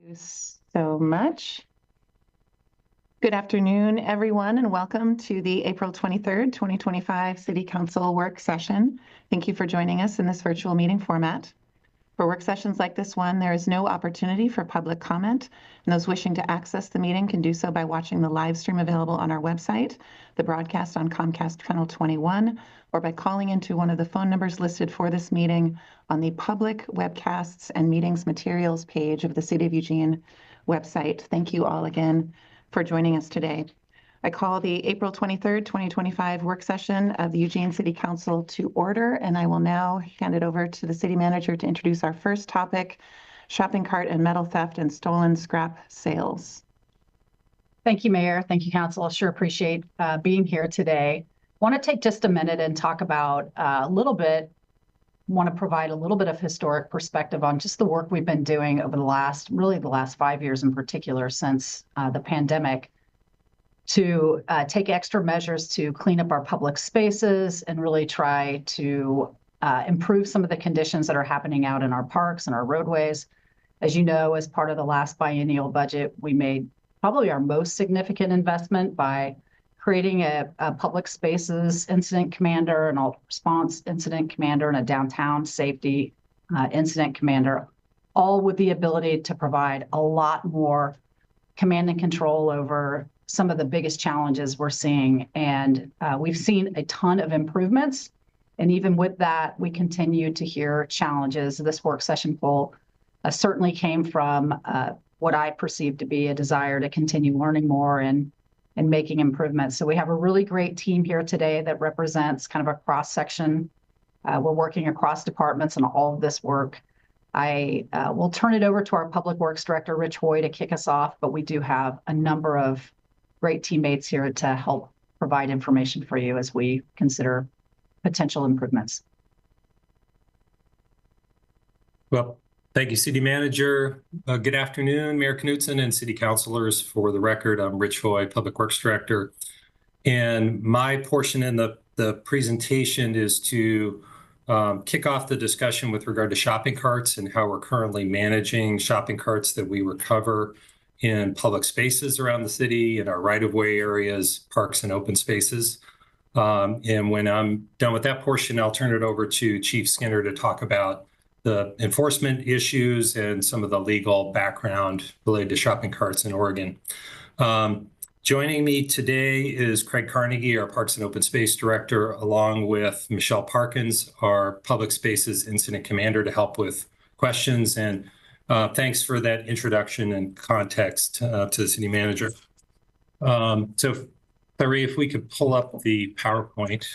You so much. Good afternoon, everyone, and welcome to the April 23rd, 2025 City Council work session. Thank you for joining us in this virtual meeting format. For work sessions like this one, there is no opportunity for public comment, and those wishing to access the meeting can do so by watching the live stream available on our website, the broadcast on Comcast Channel 21, or by calling into one of the phone numbers listed for this meeting on the public webcasts and meetings materials page of the City of Eugene website. Thank you all again for joining us today. I call the April 23rd, 2025 work session of the Eugene City Council to order, and I will now hand it over to the city manager to introduce our first topic, shopping cart and metal theft and stolen scrap sales. Thank you, Mayor. Thank you, Council. I sure appreciate being here today. I want to take just a minute and talk about want to provide a little bit of historic perspective on just the work we've been doing over the last 5 years in particular since the pandemic, to take extra measures to clean up our public spaces and really try to improve some of the conditions that are happening out in our parks and our roadways. As you know, as part of the last biennial budget, we made probably our most significant investment by creating a public spaces incident commander, an alt response incident commander, and a downtown safety incident commander, all with the ability to provide a lot more command and control over some of the biggest challenges we're seeing. And we've seen a ton of improvements. And even with that, we continue to hear challenges. This work session poll certainly came from what I perceive to be a desire to continue learning more and making improvements. So we have a really great team here today that represents kind of a cross section. We're working across departments on all of this work. I will turn it over to our Public Works Director, Rich Hoy, to kick us off, but we do have a number of great teammates here to help provide information for you as we consider potential improvements. Well, thank you, City Manager. Good afternoon, Mayor Knutson and City Councilors. For the record, I'm Rich Hoy, Public Works Director. And my portion in the presentation is to kick off the discussion with regard to shopping carts and how we're currently managing shopping carts that we recover in public spaces around the city, in our right-of-way areas, parks, and open spaces. And when I'm done with that portion, I'll turn it over to Chief Skinner to talk about the enforcement issues and some of the legal background related to shopping carts in Oregon. Joining me today is Craig Carnegie, our Parks and Open Space Director, along with Michelle Parkins, our Public Spaces Incident Commander, to help with questions. And thanks for that introduction and context to the City Manager. So, Larry, if we could pull up the PowerPoint.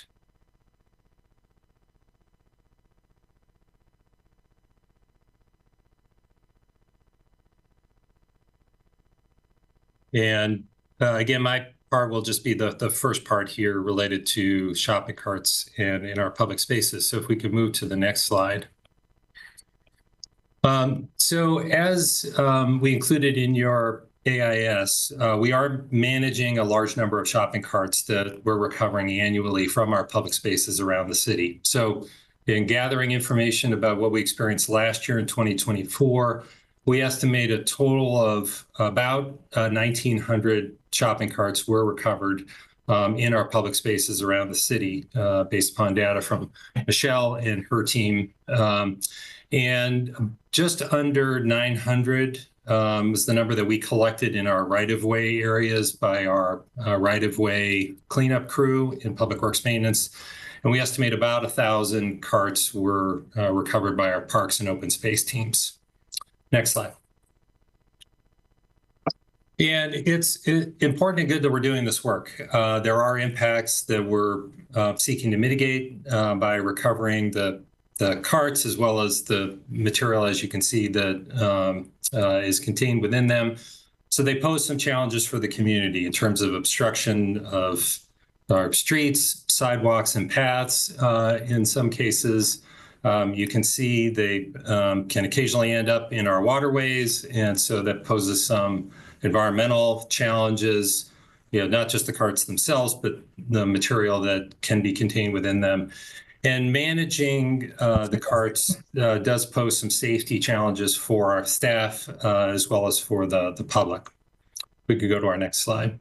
And again, my part will just be the first part here related to shopping carts and in our public spaces. So if we could move to the next slide. So as we included in your AIS, we are managing a large number of shopping carts that we're recovering annually from our public spaces around the city. So in gathering information about what we experienced last year in 2024, we estimate a total of about 1,900 shopping carts were recovered in our public spaces around the city, based upon data from Michelle and her team. And just under 900 was the number that we collected in our right-of-way areas by our right-of-way cleanup crew in Public Works Maintenance. And we estimate about 1,000 carts were recovered by our parks and open space teams. Next slide. And it's important and good that we're doing this work. There are impacts that we're seeking to mitigate by recovering the carts, as well as the material, as you can see, that is contained within them. So they pose some challenges for the community in terms of obstruction of our streets, sidewalks, and paths. In some cases, you can see they can occasionally end up in our waterways, and so that poses some environmental challenges, not just the carts themselves, but the material that can be contained within them. And managing the carts does pose some safety challenges for our staff as well as for the public. We could go to our next slide.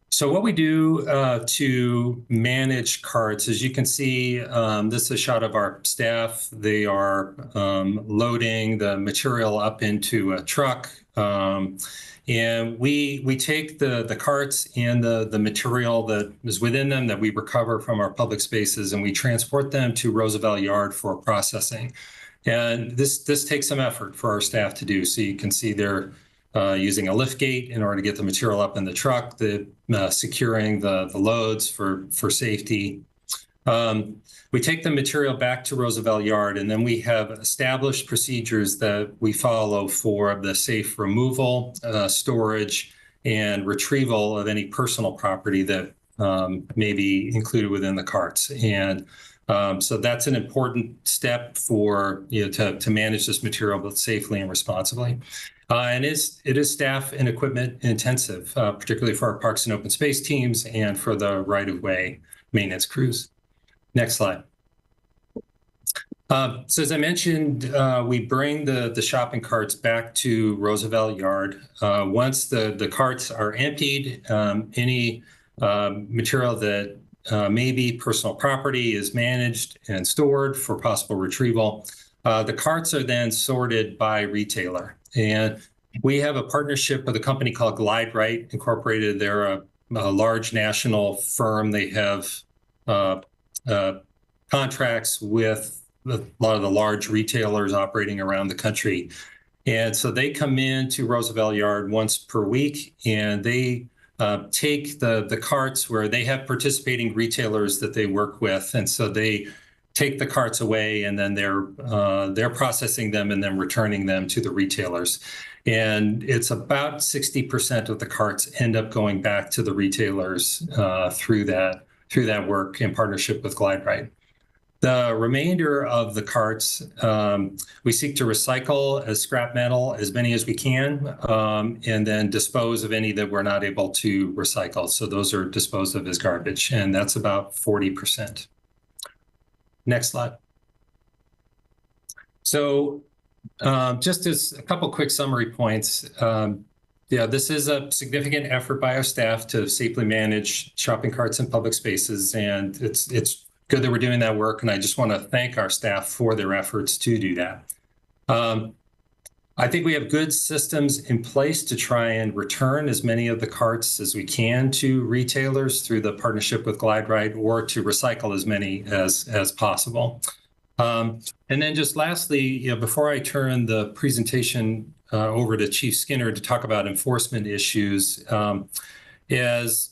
So what we do to manage carts, as you can see, this is a shot of our staff. They are loading the material up into a truck. And we take the carts and the material that is within them that we recover from our public spaces, and we transport them to Roosevelt Yard for processing. And this takes some effort for our staff to do. So you can see they're using a lift gate in order to get the material up in the truck, securing the loads for safety. We take the material back to Roosevelt Yard, and then we have established procedures that we follow for the safe removal, storage, and retrieval of any personal property that may be included within the carts. And so that's an important step for to manage this material both safely and responsibly. And it is staff and equipment intensive, particularly for our parks and open space teams and for the right-of-way maintenance crews. Next slide. So as I mentioned, we bring the shopping carts back to Roosevelt Yard. Once the carts are emptied, any material that may be personal property is managed and stored for possible retrieval. The carts are then sorted by retailer. And we have a partnership with a company called GlideRight Incorporated. They're a large national firm. They have contracts with a lot of the large retailers operating around the country. And so they come in to Roosevelt Yard once per week, and they take the carts where they have participating retailers that they work with. And so they take the carts away, and then they're processing them and then returning them to the retailers. And it's about 60% of the carts end up going back to the retailers through that work in partnership with GlideRight. The remainder of the carts, we seek to recycle as scrap metal as many as we can, and then dispose of any that we're not able to recycle. So those are disposed of as garbage, and that's about 40%. Next slide. So just as a couple quick summary points, this is a significant effort by our staff to safely manage shopping carts in public spaces, and it's good that we're doing that work, and I just want to thank our staff for their efforts to do that. I think we have good systems in place to try and return as many of the carts as we can to retailers through the partnership with GlideRight, or to recycle as many as possible. And then just lastly, before I turn the presentation over to Chief Skinner to talk about enforcement issues, as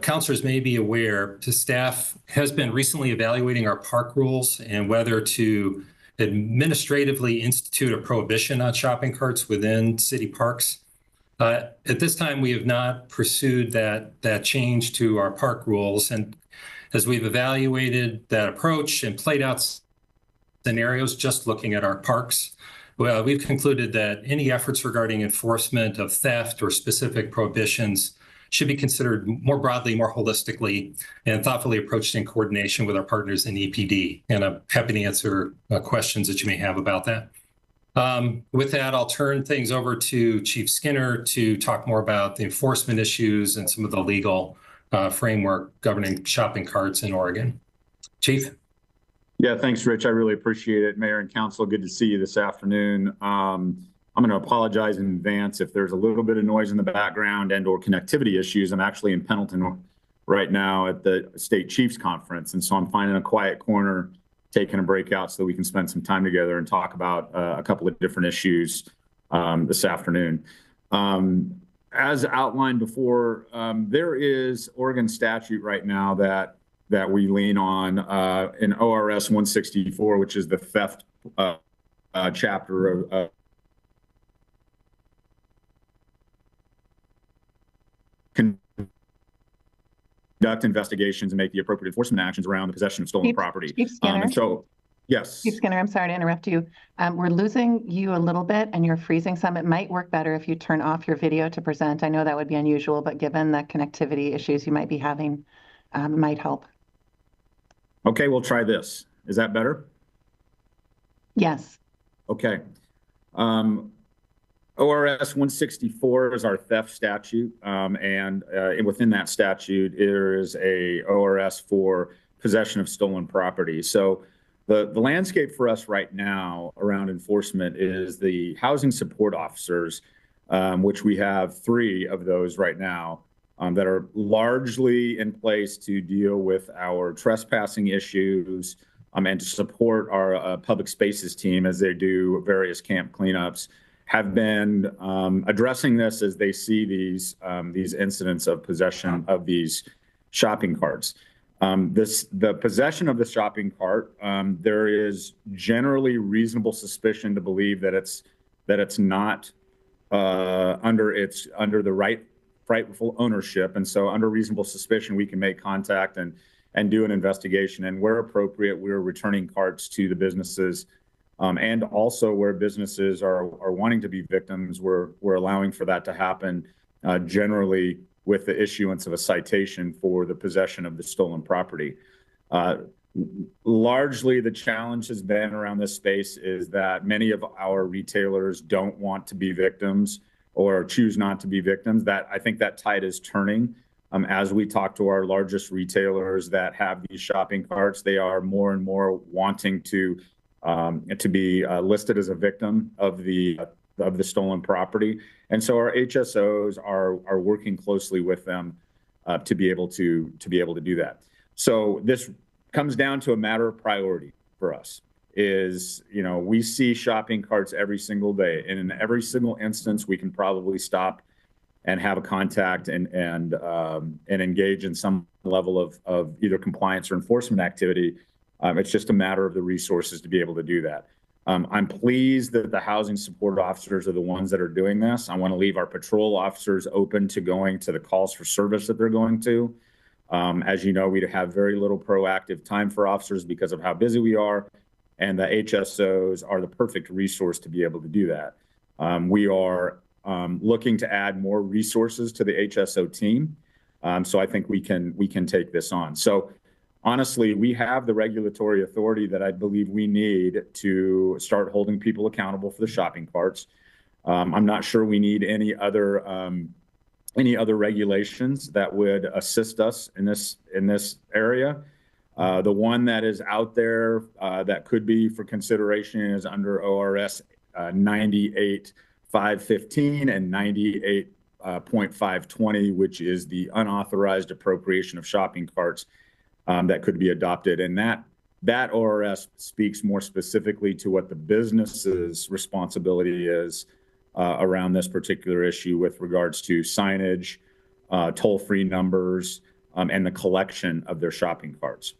councilors may be aware, the staff has been recently evaluating our park rules and whether to administratively institute a prohibition on shopping carts within city parks. At this time, we have not pursued that change to our park rules. And as we've evaluated that approach and played out scenarios just looking at our parks, well, we've concluded that any efforts regarding enforcement of theft or specific prohibitions should be considered more broadly, more holistically, and thoughtfully approached in coordination with our partners in EPD. And I'm happy to answer questions that you may have about that. With that, I'll turn things over to Chief Skinner to talk more about the enforcement issues and some of the legal framework governing shopping carts in Oregon. Chief? Yeah, thanks, Rich. I really appreciate it. Mayor and Council, good to see you this afternoon. I'm going to apologize in advance if there's a little bit of noise in the background and or connectivity issues. I'm actually in Pendleton right now at the State Chiefs Conference, and so I'm finding a quiet corner, taking a break out so that we can spend some time together and talk about a couple of different issues this afternoon. As outlined before, there is Oregon statute right now that we lean on in ORS 164, which is the theft chapter of conduct investigations and make the appropriate enforcement actions around the possession of stolen property. Chief Skinner? Yes. Chief Skinner, I'm sorry to interrupt you. We're losing you a little bit and you're freezing some. It might work better if you turn off your video to present. I know that would be unusual, but given the connectivity issues you might be having, it might help. Okay, we'll try this. Is that better? Yes. Okay. ORS 164 is our theft statute, and within that statute, there is a ORS for possession of stolen property. So the landscape for us right now around enforcement is the housing support officers, which we have 3 of those right now that are largely in place to deal with our trespassing issues and to support our public spaces team as they do various camp cleanups, have been addressing this as they see these incidents of possession of these shopping carts. The possession of the shopping cart, there is generally reasonable suspicion to believe that it's not under the rightful ownership, and so under reasonable suspicion we can make contact and do an investigation, and where appropriate we're returning carts to the businesses. And also where businesses are wanting to be victims, we're allowing for that to happen, generally with the issuance of a citation for the possession of the stolen property. Largely, the challenge has been around this space is that many of our retailers don't want to be victims or choose not to be victims. I think that tide is turning. As we talk to our largest retailers that have these shopping carts, they are more and more wanting to be listed as a victim of the stolen property, and so our HSOs are working closely with them to be able to do that. So this comes down to a matter of priority for us. We see shopping carts every single day, and in every single instance, we can probably stop and have a contact and engage in some level of either compliance or enforcement activity. It's just a matter of the resources to be able to do that. I'm pleased that the housing support officers are the ones that are doing this. I want to leave our patrol officers open to going to the calls for service that they're going to. As you know, we have very little proactive time for officers because of how busy we are, and the HSOs are the perfect resource to be able to do that. We are looking to add more resources to the HSO team, so I think we can take this on. So honestly, we have the regulatory authority that I believe we need to start holding people accountable for the shopping carts. I'm not sure we need any other regulations that would assist us in this area. The one that is out there that could be for consideration is under ORS 98.515 and 98.520, which is the unauthorized appropriation of shopping carts. That could be adopted, and that ORS speaks more specifically to what the business's responsibility is around this particular issue with regards to signage, toll-free numbers, and the collection of their shopping carts.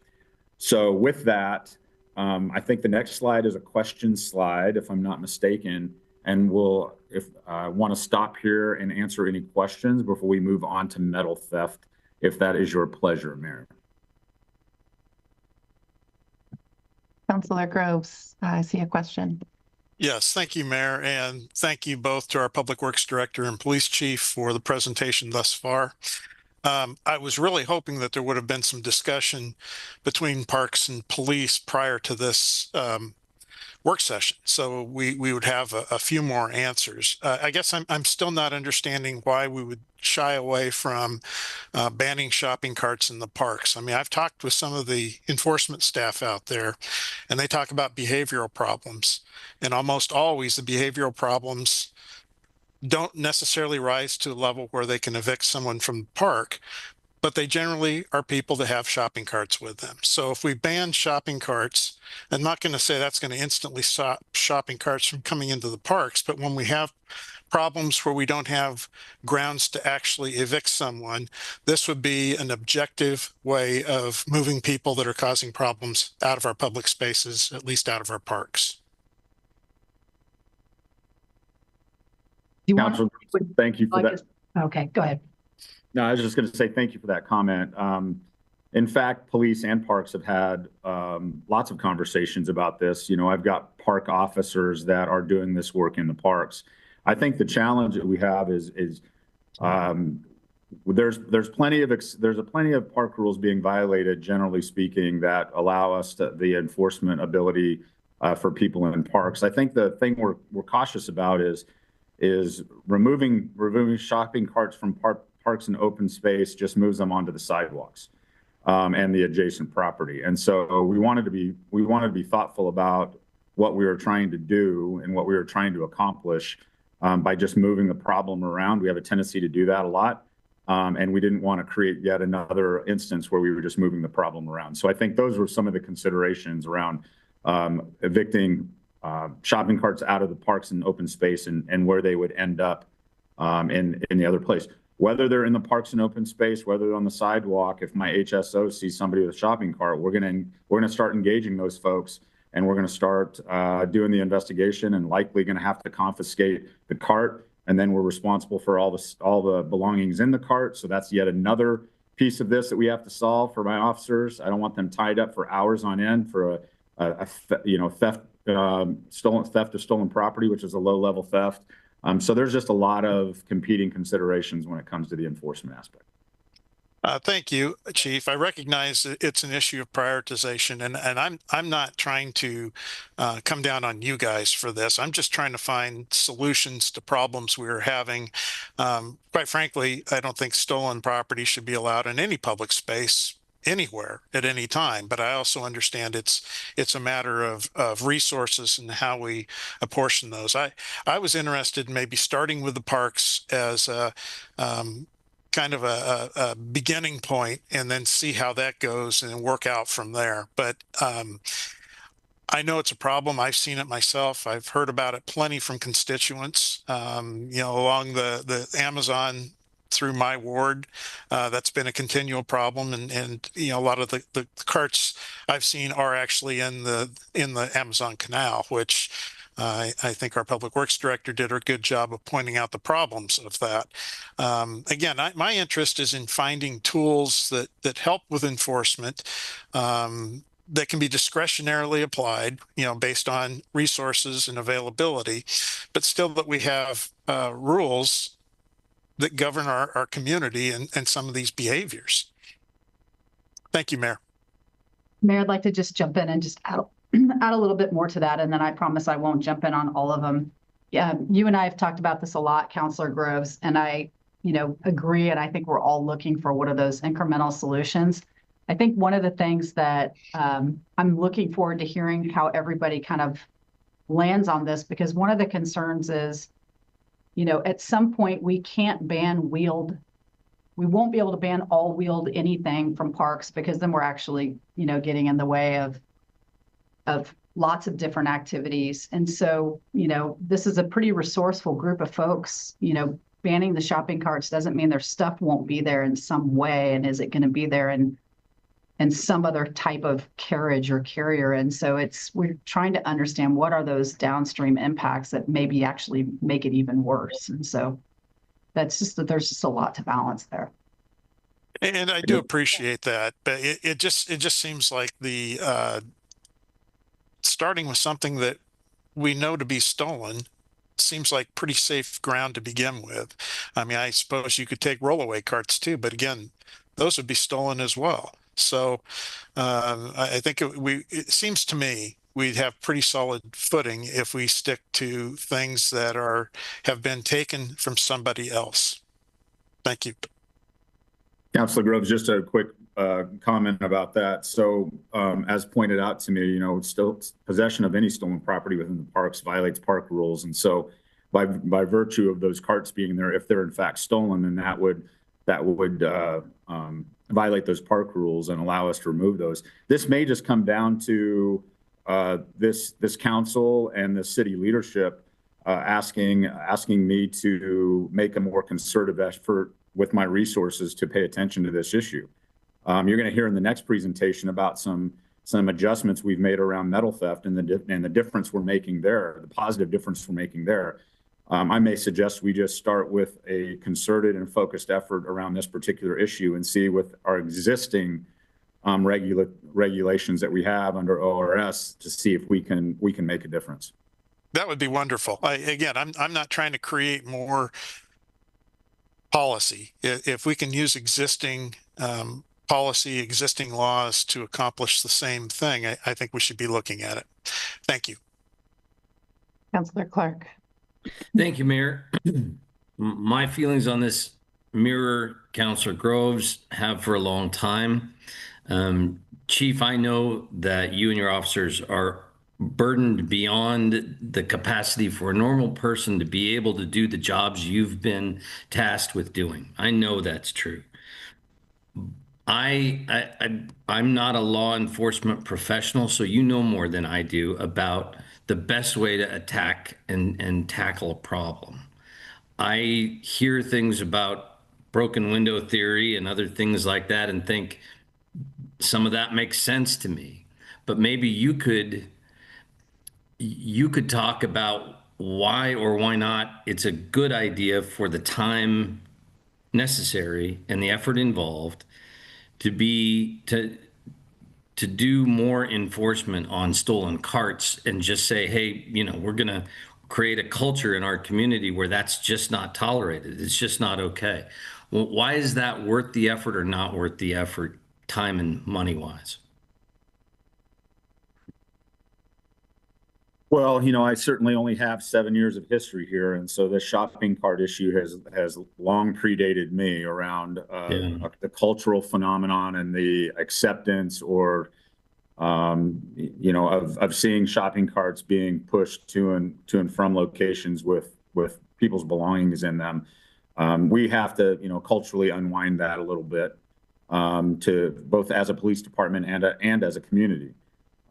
So with that, I think the next slide is a question slide, if I'm not mistaken, and we'll want to stop here and answer any questions before we move on to metal theft, if that is your pleasure, Mayor. Councilor Groves, I see a question. Yes, thank you, Mayor, and thank you both to our Public Works Director and Police Chief for the presentation thus far. I was really hoping that there would have been some discussion between Parks and Police prior to this work session, so we would have a few more answers. I guess I'm still not understanding why we would shy away from banning shopping carts in the parks. I mean, I've talked with some of the enforcement staff out there, and they talk about behavioral problems, and almost always the behavioral problems don't necessarily rise to a level where they can evict someone from the park, but they generally are people that have shopping carts with them. So if we ban shopping carts, I'm not going to say that's going to instantly stop shopping carts from coming into the parks, but when we have problems where we don't have grounds to actually evict someone, this would be an objective way of moving people that are causing problems out of our public spaces, at least out of our parks. Councilor, thank you for that. Okay, go ahead. No, I was just going to say thank you for that comment. In fact, police and parks have had lots of conversations about this. I've got park officers that are doing this work in the parks. I think the challenge that we have is there's plenty of park rules being violated, generally speaking, that allow us the enforcement ability for people in parks. I think the thing we're cautious about is removing shopping carts from parks and open space just moves them onto the sidewalks and the adjacent property. And so we wanted to be thoughtful about what we were trying to do and what we were trying to accomplish by just moving the problem around. We have a tendency to do that a lot. And we didn't want to create yet another instance where we were just moving the problem around. So I think those were some of the considerations around evicting shopping carts out of the parks and open space and where they would end up in the other place. Whether they're in the parks and open space, whether they're on the sidewalk, if my HSO sees somebody with a shopping cart, we're gonna start engaging those folks, and we're gonna start doing the investigation, and likely gonna have to confiscate the cart. And then we're responsible for all the belongings in the cart. So that's yet another piece of this that we have to solve for my officers. I don't want them tied up for hours on end for a theft of stolen property, which is a low-level theft. So there's just a lot of competing considerations when it comes to the enforcement aspect. Thank you, Chief. I recognize that it's an issue of prioritization, and I'm not trying to come down on you guys for this. I'm just trying to find solutions to problems we're having. Quite frankly, I don't think stolen property should be allowed in any public space anywhere at any time. But I also understand it's a matter of resources and how we apportion those. I was interested in maybe starting with the parks as a kind of a beginning point, and then see how that goes and work out from there. But I know it's a problem. I've seen it myself. I've heard about it plenty from constituents, along the Amazon through my ward. That's been a continual problem. And a lot of the carts I've seen are actually in the Amazon Canal, which I think our Public Works Director did a good job of pointing out the problems of that. Again, my interest is in finding tools that help with enforcement, that can be discretionarily applied, based on resources and availability, but still that we have rules that govern our community and some of these behaviors. Thank you, Mayor. Mayor, I'd like to just jump in and just add a little bit more to that, and then I promise I won't jump in on all of them. Yeah, you and I have talked about this a lot, Councilor Groves, and I, agree, and I think we're all looking for what are those incremental solutions. I think one of the things that I'm looking forward to hearing how everybody kind of lands on this, because one of the concerns is, at some point we can't ban wheeled. We won't be able to ban all wheeled anything from parks, because then we're actually, getting in the way of lots of different activities. And so, this is a pretty resourceful group of folks. Banning the shopping carts doesn't mean their stuff won't be there in some way. And is it going to be there in some other type of carriage or carrier? And so we're trying to understand what are those downstream impacts that maybe actually make it even worse. And so that's just that there's just a lot to balance there. And I do appreciate that, but it just seems like the starting with something that we know to be stolen seems like pretty safe ground to begin with. I mean, I suppose you could take rollaway carts too, but again, those would be stolen as well. So I think it seems to me we'd have pretty solid footing if we stick to things that have been taken from somebody else. Thank you. Councilor Groves, just a quick comment about that. So as pointed out to me, still possession of any stolen property within the parks violates park rules. And so by virtue of those carts being there, if they're in fact stolen, then that would violate those park rules and allow us to remove those. This may just come down to this council and the city leadership asking me to make a more concerted effort with my resources to pay attention to this issue. You're going to hear in the next presentation about some adjustments we've made around metal theft and the difference we're making there, the positive difference we're making there. I may suggest we just start with a concerted and focused effort around this particular issue and see with our existing regulations that we have under ORS to see if we can make a difference. That would be wonderful. Again, I'm not trying to create more policy. If we can use existing policy, existing laws to accomplish the same thing, I think we should be looking at it. Thank you. Councillor Clark. Thank you, Mayor. My feelings on this mirror Councillor Groves have for a long time. Chief, I know that you and your officers are burdened beyond the capacity for a normal person to be able to do the jobs you've been tasked with doing. I know that's true. I'm not a law enforcement professional, so you know more than I do about the best way to attack and tackle a problem. I hear things about broken window theory and other things like that and think some of that makes sense to me. But maybe you could talk about why or why not it's a good idea for the time necessary and the effort involved to do more enforcement on stolen carts and just say, hey, you know, we're going to create a culture in our community where that's just not tolerated. It's just not okay. Well, why is that worth the effort or not worth the effort, time and money wise? Well, you know, I certainly only have 7 years of history here, and so the shopping cart issue has long predated me around the cultural phenomenon and the acceptance or you know, of seeing shopping carts being pushed to and from locations with people's belongings in them. We have to, you know, culturally unwind that a little bit to both as a police department and as a community.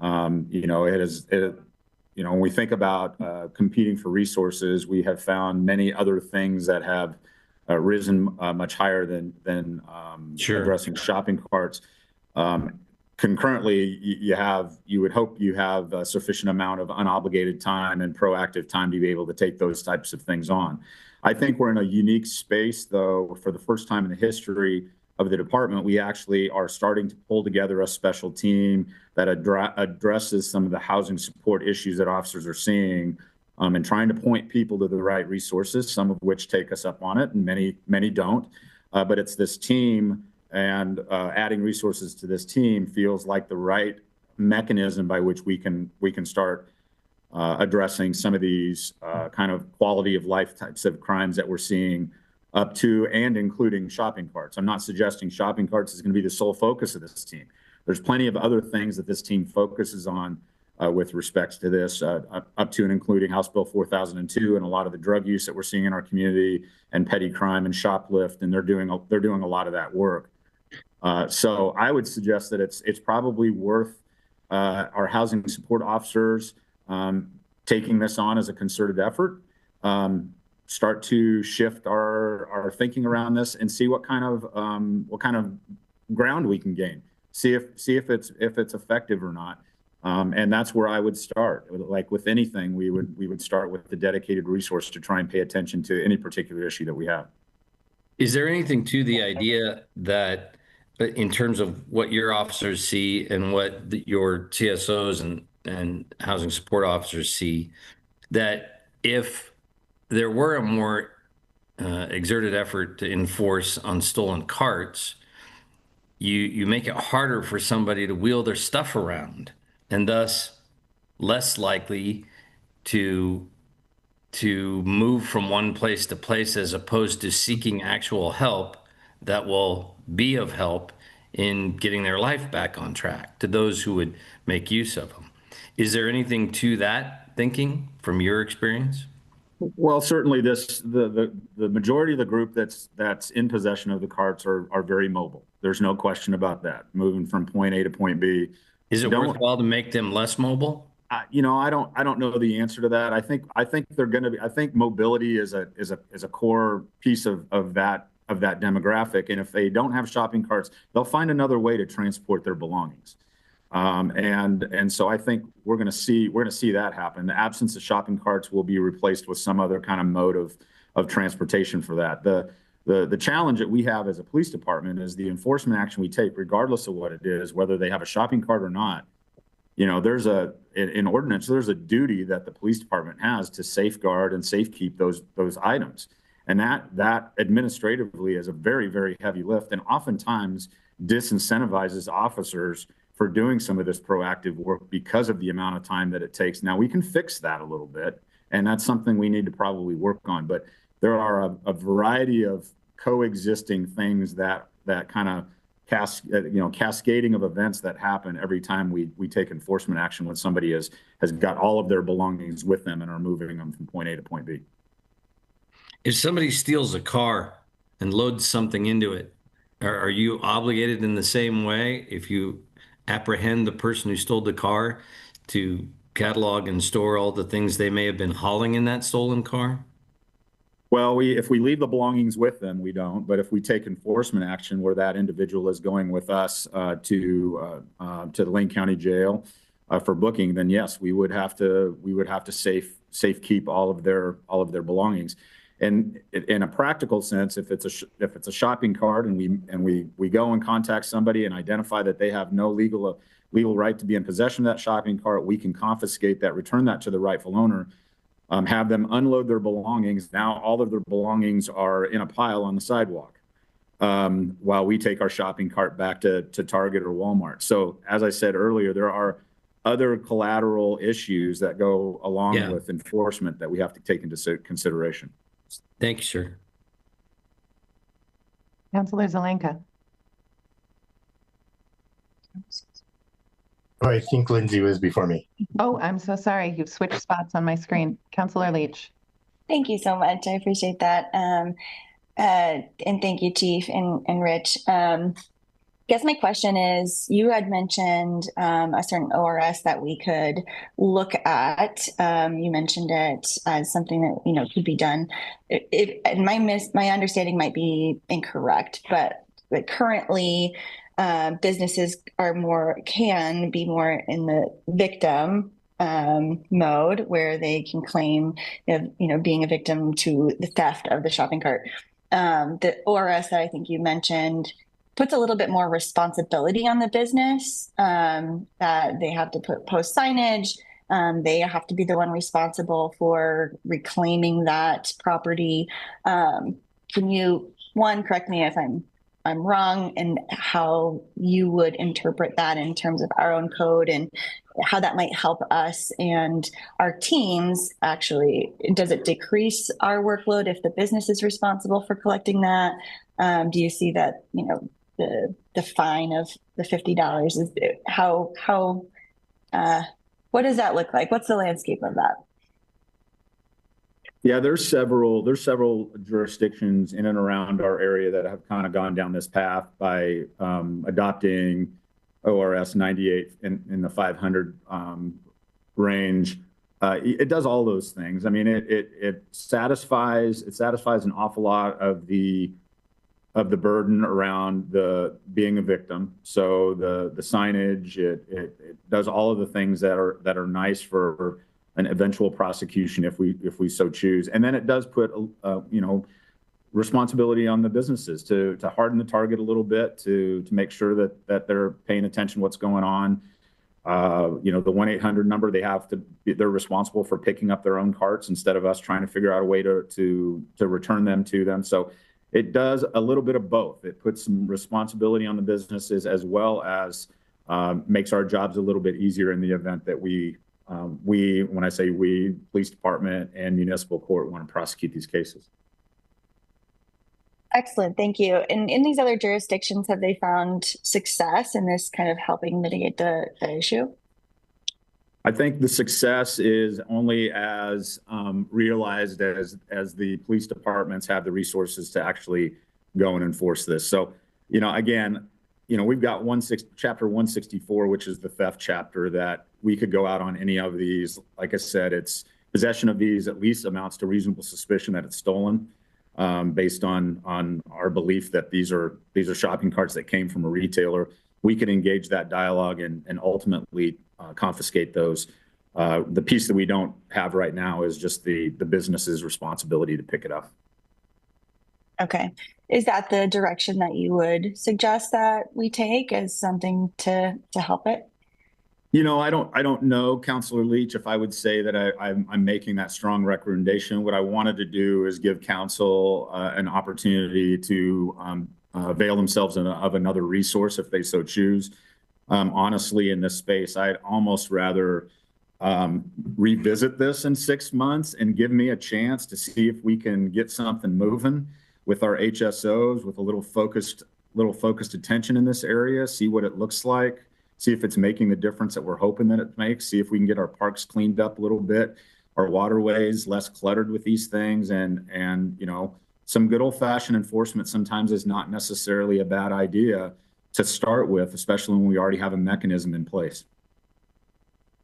You know, you know, when we think about competing for resources, we have found many other things that have risen much higher than Sure. addressing shopping carts. Concurrently, you would hope you have a sufficient amount of unobligated time and proactive time to be able to take those types of things on. I think we're in a unique space, though. For the first time in the history of the department, we actually are starting to pull together a special team that addresses some of the housing support issues that officers are seeing, and trying to point people to the right resources, some of which take us up on it and many don't. But it's this team, and adding resources to this team feels like the right mechanism by which we can start addressing some of these kind of quality of life types of crimes that we're seeing, up to and including shopping carts. I'm not suggesting shopping carts is going to be the sole focus of this team. There's plenty of other things that this team focuses on with respects to this, up to and including House Bill 4002 and a lot of the drug use that we're seeing in our community, and petty crime and shoplift, and they're doing a lot of that work. So I would suggest that it's probably worth our housing support officers taking this on as a concerted effort. Start to shift our thinking around this and see what kind of ground we can gain. See if it's effective or not. And that's where I would start. Like with anything, we would start with the dedicated resource to try and pay attention to any particular issue that we have. Is there anything to the idea that, in terms of what your officers see and what your CSOs and housing support officers see, that if there were a more exerted effort to enforce on stolen carts, you make it harder for somebody to wheel their stuff around, and thus less likely to move from one place to place, as opposed to seeking actual help that will be of help in getting their life back on track to those who would make use of them. Is there anything to that thinking from your experience? Well, certainly the majority of the group that's in possession of the carts are very mobile. There's no question about that. Moving from point A to point B. Is it worthwhile to make them less mobile? You know, I don't know the answer to that. I think they're going to be. I think mobility is a core piece of that demographic. And if they don't have shopping carts, they'll find another way to transport their belongings. And so I think we're going to see that happen. The absence of shopping carts will be replaced with some other kind of mode of transportation for that. The challenge that we have as a police department is the enforcement action we take, regardless of what it is, whether they have a shopping cart or not. You know, in ordinance, there's a duty that the police department has to safeguard and safekeep those items. And that administratively is a very, very heavy lift, and oftentimes disincentivizes officers for doing some of this proactive work because of the amount of time that it takes. Now, we can fix that a little bit, and that's something we need to probably work on. But there are a variety of coexisting things that kind of cascading of events that happen every time we take enforcement action when somebody has got all of their belongings with them and are moving them from point A to point B. If somebody steals a car and loads something into it, are you obligated in the same way if you apprehend the person who stole the car to catalog and store all the things they may have been hauling in that stolen car? Well, if we leave the belongings with them, we don't. But if we take enforcement action where that individual is going with us to the Lane County Jail for booking, then yes, we would have to safe keep all of their belongings. And in a practical sense, if it's a shopping cart and we go and contact somebody and identify that they have no legal right to be in possession of that shopping cart, we can confiscate that, return that to the rightful owner, have them unload their belongings. Now all of their belongings are in a pile on the sidewalk while we take our shopping cart back to Target or Walmart. So as I said earlier, there are other collateral issues that go along with enforcement that we have to take into consideration. Thank you, sir. Councilor Zelenka. Oh, I think Lindsay was before me. Oh, I'm so sorry. You've switched spots on my screen. Councilor Leach. Thank you so much. I appreciate that. And thank you, Chief and Rich. I guess my question is, you had mentioned a certain ORS that we could look at. You mentioned it as something that could be done. And my understanding might be incorrect, but currently businesses can be more in the victim mode, where they can claim being a victim to the theft of the shopping cart. The ORS that I think you mentioned puts a little bit more responsibility on the business, that they have to post signage. They have to be the one responsible for reclaiming that property. Can you, correct me if I'm wrong, and how you would interpret that in terms of our own code and how that might help us and our teams? Actually, does it decrease our workload if the business is responsible for collecting that? Do you see that, the fine of the $50 is what does that look like? What's the landscape of that? Yeah, there's several jurisdictions in and around our area that have kind of gone down this path by adopting ORS 98 in the 500 range. It does all those things. I mean, it satisfies an awful lot of the burden around being a victim. So the signage, it does all of the things that are nice for an eventual prosecution if we so choose. And then it does put responsibility on the businesses to harden the target a little bit, to make sure that they're paying attention to what's going on. The 1-800 number, they're responsible for picking up their own carts instead of us trying to figure out a way to return them to them. So it does a little bit of both. It puts some responsibility on the businesses, as well as makes our jobs a little bit easier in the event that when I say we, police department and municipal court, want to prosecute these cases. Excellent, thank you. And in these other jurisdictions, have they found success in this kind of helping mitigate the issue? I think the success is only as realized as the police departments have the resources to actually go and enforce this. So, again, we've got chapter 164, which is the theft chapter, that we could go out on any of these. Like I said, it's possession of these at least amounts to reasonable suspicion that it's stolen, based on our belief that these are shopping carts that came from a retailer. We could engage that dialogue and ultimately confiscate those. The piece that we don't have right now is just the business's responsibility to pick it up. Okay. Is that the direction that you would suggest that we take as something to help it? I don't know, Councilor Leach, if I would say that I'm making that strong recommendation. What I wanted to do is give council an opportunity to avail themselves of another resource if they so choose. Honestly, in this space, I'd almost rather revisit this in 6 months and give me a chance to see if we can get something moving with our HSOs with a little focused attention in this area, see what it looks like, see if it's making the difference that we're hoping that it makes, see if we can get our parks cleaned up a little bit, our waterways less cluttered with these things, and some good old-fashioned enforcement sometimes is not necessarily a bad idea to start with, especially when we already have a mechanism in place.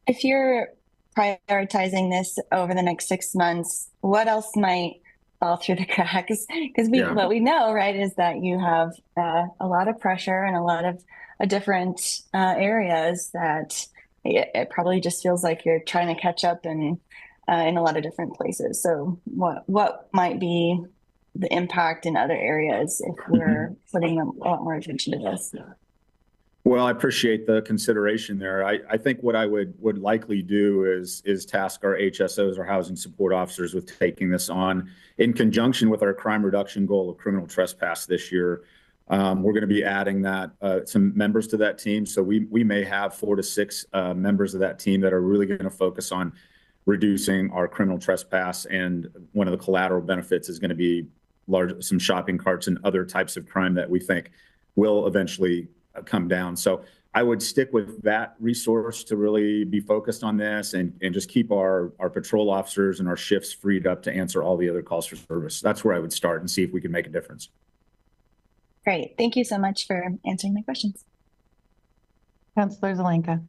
If you're prioritizing this over the next 6 months, what else might fall through the cracks? Because what we know, right, is that you have a lot of pressure and a lot of different areas that it probably just feels like you're trying to catch up in a lot of different places. So what might be the impact in other areas if we're putting a lot more attention to this? Well, I appreciate the consideration there. I think what I would likely do is task our HSOs, our housing support officers, with taking this on in conjunction with our crime reduction goal of criminal trespass this year. We're going to be adding some members to that team. So we may have 4 to 6 members of that team that are really going to focus on reducing our criminal trespass. And one of the collateral benefits is going to be some shopping carts and other types of crime that we think will eventually come down. So I would stick with that resource to really be focused on this and just keep our patrol officers and our shifts freed up to answer all the other calls for service. That's where I would start and see if we can make a difference. Great. Thank you so much for answering my questions. Councilor Zelenka.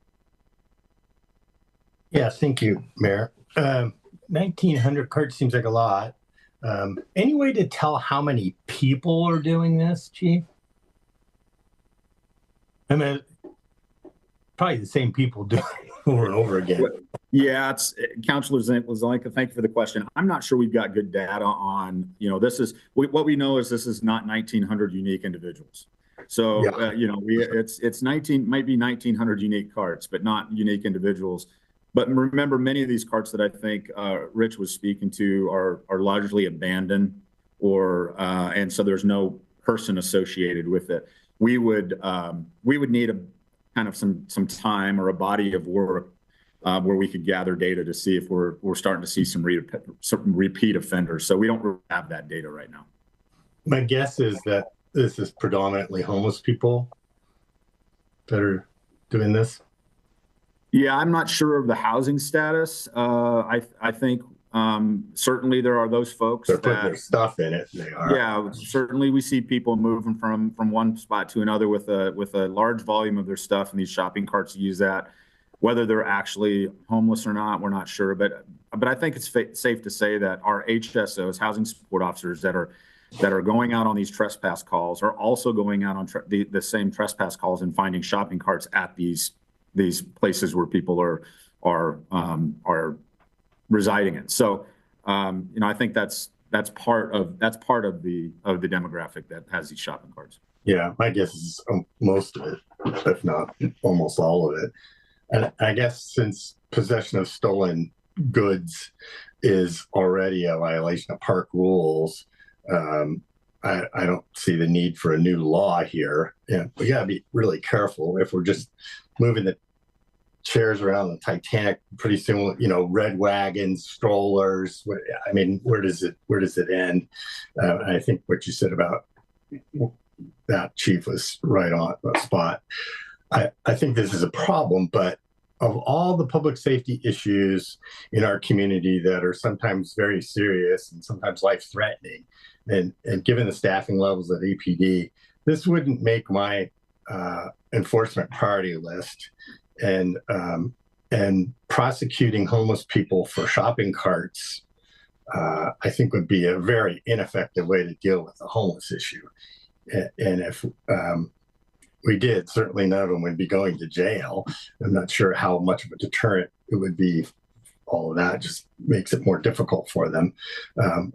Yeah, thank you, Mayor. 1,900 carts seems like a lot. Any way to tell how many people are doing this, Chief? I mean, probably the same people doing it over and over again. Yeah, it's Councilor Zelenka, thank you for the question. I'm not sure we've got good data on, what we know is this is not 1,900 unique individuals. So, yeah. It's might be 1,900 unique carts, but not unique individuals. But remember, many of these carts that I think Rich was speaking to are largely abandoned, and so there's no person associated with it. We would need a kind of some time or a body of work where we could gather data to see if we're starting to see some repeat offenders. So we don't really have that data right now. My guess is that this is predominantly homeless people that are doing this. Yeah, I'm not sure of the housing status. I think certainly there are those folks They're putting their stuff in it. They are. Yeah, certainly we see people moving from one spot to another with a large volume of their stuff, and these shopping carts use that. Whether they're actually homeless or not, we're not sure. But I think it's safe to say that our HSOs, housing support officers that are going out on these trespass calls, are also going out on the same trespass calls and finding shopping carts at these places where people are residing in. So, I think that's part of the demographic that has these shopping carts. Yeah, my guess is most of it, if not almost all of it. And I guess since possession of stolen goods is already a violation of park rules, I don't see the need for a new law here. Yeah, we got to be really careful if we're just moving the chairs around the Titanic. Pretty soon, red wagons, strollers. I mean, where does it end? I think what you said about that, Chief, was right on the spot. I think this is a problem, but of all the public safety issues in our community that are sometimes very serious and sometimes life-threatening, and given the staffing levels at APD, this wouldn't make my enforcement priority list. And prosecuting homeless people for shopping carts, I think, would be a very ineffective way to deal with the homeless issue. And if we did, certainly none of them would be going to jail. I'm not sure how much of a deterrent it would be. All of that just makes it more difficult for them.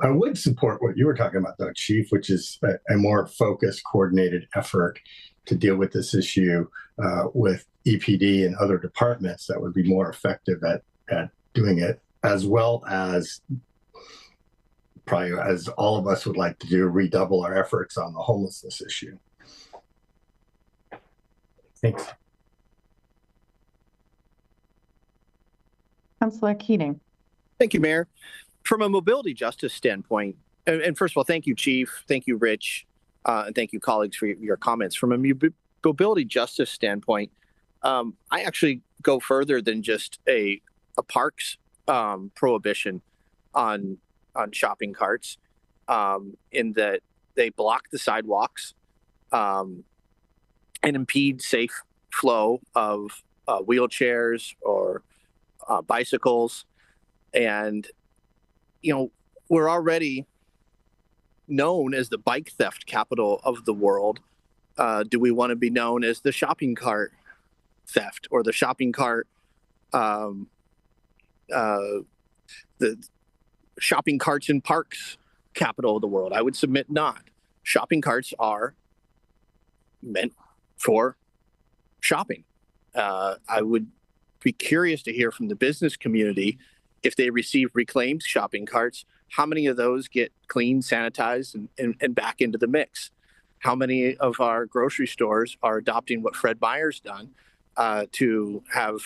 I would support what you were talking about, though, Chief, which is a more focused, coordinated effort to deal with this issue with EPD and other departments that would be more effective at doing it, as well as probably, as all of us would like to do, redouble our efforts on the homelessness issue. Thanks. Councillor Keating. Thank you, Mayor. From a mobility justice standpoint, and first of all, thank you, Chief. Thank you, Rich. And thank you, colleagues, for your comments. From a mobility justice standpoint, I actually go further than just a parks prohibition on shopping carts, in that they block the sidewalks and impede safe flow of wheelchairs or bicycles. And, you know, we're already known as the bike theft capital of the world. Do we want to be known as the shopping cart theft, or the shopping cart, the shopping carts in parks capital of the world? I would submit not. Shopping carts are meant for shopping. I would be curious to hear from the business community, if they receive reclaimed shopping carts, how many of those get cleaned, sanitized, and back into the mix? How many of our grocery stores are adopting what Fred Meyer's done to have,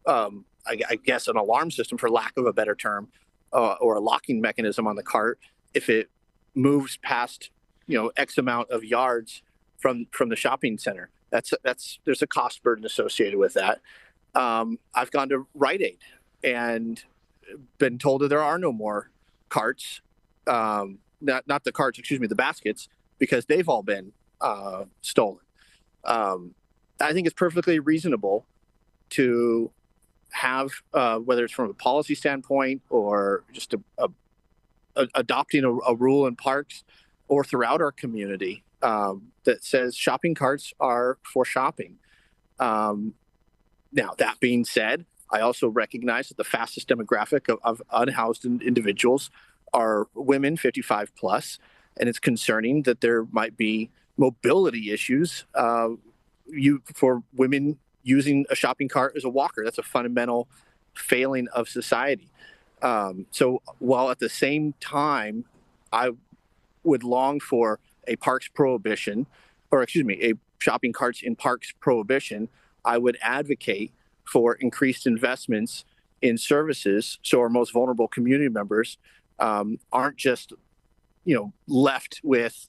I guess, an alarm system, for lack of a better term, or a locking mechanism on the cart if it moves past, X amount of yards from the shopping center? There's a cost burden associated with that. I've gone to Rite Aid and been told that there are no more carts, not the carts, excuse me, the baskets, because they've all been stolen. I think it's perfectly reasonable to have, whether it's from a policy standpoint or just adopting a rule in parks or throughout our community, that says shopping carts are for shopping. Now, that being said, I also recognize that the fastest demographic of unhoused individuals are women 55 plus, and it's concerning that there might be mobility issues for women using a shopping cart as a walker. That's a fundamental failing of society. So while at the same time, I would long for a parks prohibition, or excuse me, a shopping carts in parks prohibition, I would advocate for increased investments in services so our most vulnerable community members aren't just, left with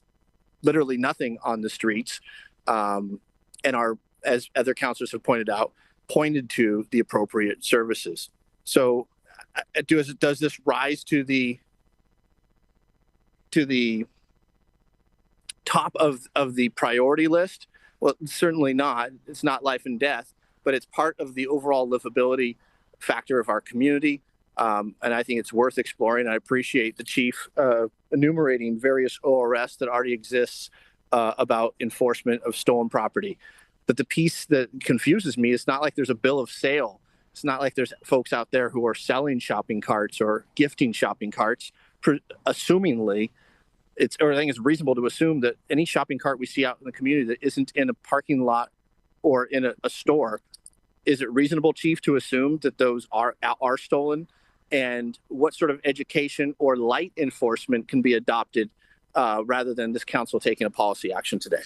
literally nothing on the streets, and are, as other councilors have pointed out, pointed to the appropriate services. So does this rise to the top of the priority list? Well, certainly not. It's not life and death, but it's part of the overall livability factor of our community. And I think it's worth exploring. I appreciate the chief enumerating various ORS that already exists about enforcement of stolen property. But the piece that confuses me is not like there's a bill of sale. It's not like there's folks out there who are selling shopping carts or gifting shopping carts. Assumingly, I think it's reasonable to assume that any shopping cart we see out in the community that isn't in a parking lot or in a store, is it reasonable, Chief, to assume that those are stolen? And what sort of education or light enforcement can be adopted rather than this council taking a policy action today?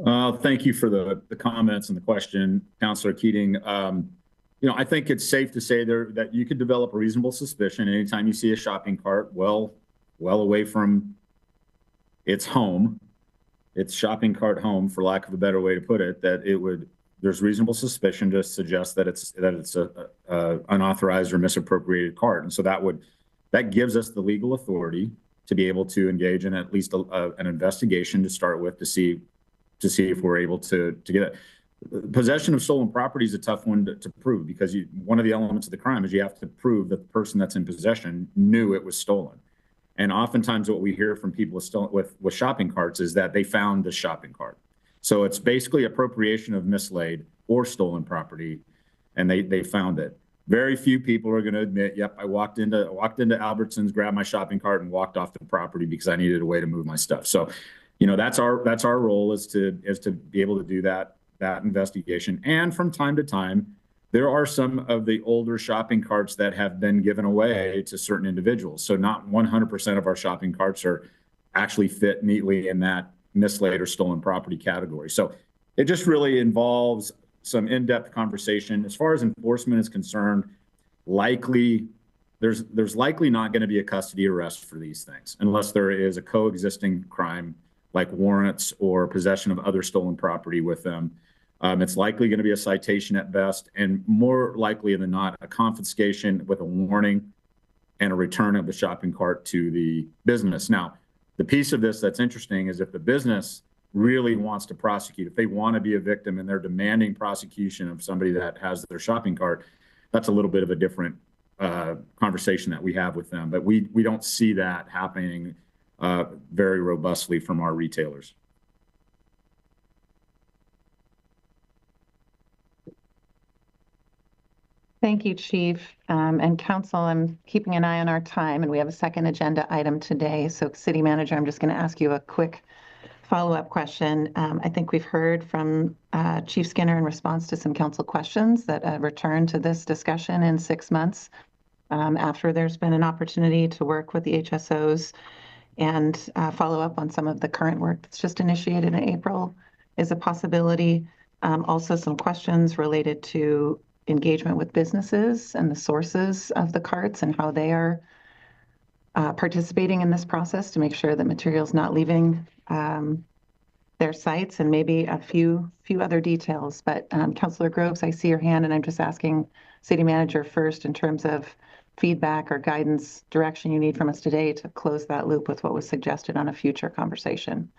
Thank you for the comments and the question, Councilor Keating. I think it's safe to say that you could develop a reasonable suspicion anytime you see a shopping cart well away from its home, its shopping cart home, for lack of a better way to put it, there's reasonable suspicion to suggest that it's a unauthorized or misappropriated cart. And so that gives us the legal authority to be able to engage in at least an investigation to start with, to see if we're able to get it. Possession of stolen property is a tough one to prove, because one of the elements of the crime is you have to prove that the person that's in possession knew it was stolen. And oftentimes what we hear from people with shopping carts is that they found the shopping cart. So it's basically appropriation of mislaid or stolen property, and they found it. Very few people are going to admit, yep, I walked into Albertsons, grabbed my shopping cart, and walked off the property because I needed a way to move my stuff. So, that's our role, is to be able to do that that investigation. And from time to time, there are some of the older shopping carts that have been given away to certain individuals. So not 100% of our shopping carts are actually fit neatly in that mislaid or stolen property category. So it just really involves some in-depth conversation. As far as enforcement is concerned, there's likely not going to be a custody arrest for these things unless there is a coexisting crime like warrants or possession of other stolen property with them. It's likely going to be a citation at best, and more likely than not, a confiscation with a warning and a return of the shopping cart to the business. Now, the piece of this that's interesting is if the business really wants to prosecute, if they want to be a victim and they're demanding prosecution of somebody that has their shopping cart, that's a little bit of a different conversation that we have with them. But we don't see that happening very robustly from our retailers. Thank you, Chief. And Council, I'm keeping an eye on our time, and we have a second agenda item today. So City Manager, I'm just going to ask you a quick follow-up question. I think we've heard from Chief Skinner in response to some council questions that return to this discussion in 6 months after there's been an opportunity to work with the HSOs and follow up on some of the current work that's just initiated in April is a possibility. Also some questions related to engagement with businesses and the sources of the carts and how they are participating in this process to make sure that material's not leaving their sites, and maybe a few other details. But Councilor Groves, I see your hand, and I'm just asking City Manager first in terms of feedback or guidance, direction you need from us today to close that loop with what was suggested on a future conversation.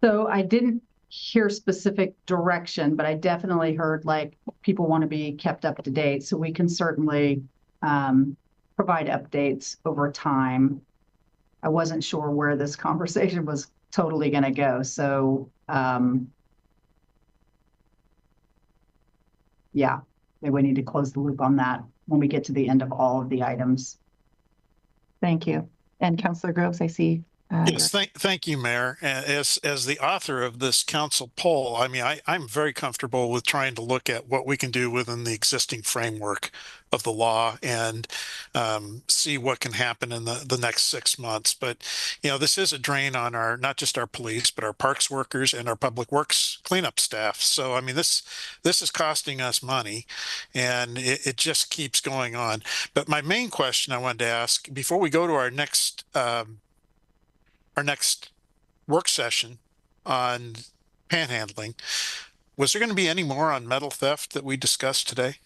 So I didn't hear specific direction, but I definitely heard like people want to be kept up to date. So we can certainly provide updates over time. I wasn't sure where this conversation was totally going to go. So yeah, maybe we need to close the loop on that when we get to the end of all of the items. Thank you. And Councilor Groves, I see. Yes, thank you, Mayor. As the author of this council poll, I mean, I'm very comfortable with trying to look at what we can do within the existing framework of the law and see what can happen in the next 6 months. But, you know, this is a drain on our, not just our police, but our parks workers and our public works cleanup staff. So, I mean, this is costing us money, and it just keeps going on. But my main question I wanted to ask before we go to our next work session on panhandling, was there going to be any more on metal theft that we discussed today?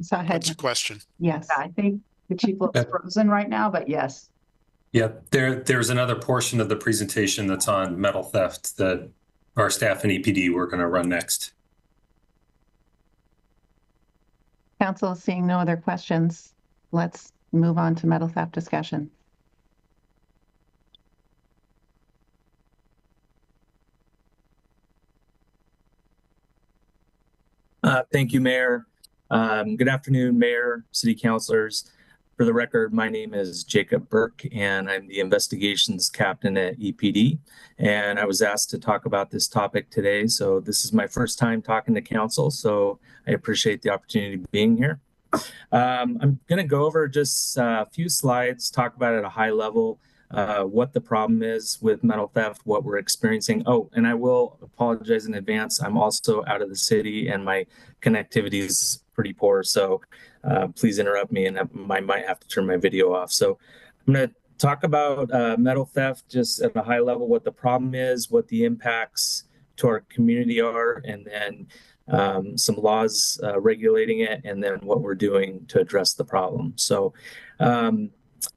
So That's a question. Yes. I think the chief looks frozen right now, but yes. Yeah, there's another portion of the presentation that's on metal theft that our staff and EPD were going to run next. Council, seeing no other questions, let's move on to metal theft discussion. Thank you, Mayor. Good afternoon, Mayor, City Councilors. For the record, my name is Jacob Burke, and I'm the investigations captain at EPD. And I was asked to talk about this topic today. So this is my first time talking to council, so I appreciate the opportunity of being here. I'm going to go over just a few slides, talk about it at a high level, what the problem is with metal theft, what we're experiencing. Oh, and I will apologize in advance. I'm also out of the city and my connectivity is pretty poor. So please interrupt me, and I might have to turn my video off. So I'm going to talk about metal theft just at a high level, what the problem is, what the impacts to our community are, and then some laws regulating it, and then what we're doing to address the problem. So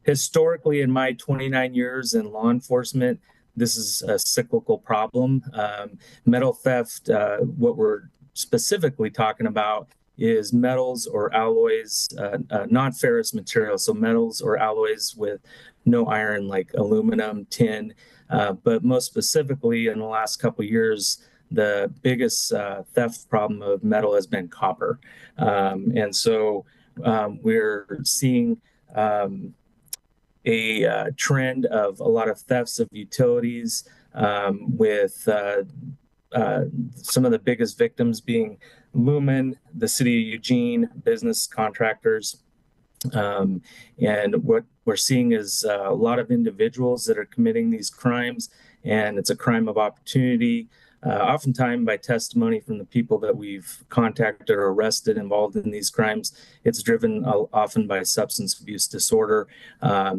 historically, in my 29 years in law enforcement, this is a cyclical problem. Metal theft, what we're specifically talking about is metals or alloys, non-ferrous materials, so metals or alloys with no iron like aluminum, tin, but most specifically in the last couple of years, the biggest theft problem of metal has been copper. And so we're seeing a trend of a lot of thefts of utilities, with some of the biggest victims being Lumen, the city of Eugene, business contractors. And what we're seeing is a lot of individuals that are committing these crimes, and it's a crime of opportunity. Oftentimes, by testimony from the people that we've contacted or arrested involved in these crimes, it's driven often by substance abuse disorder.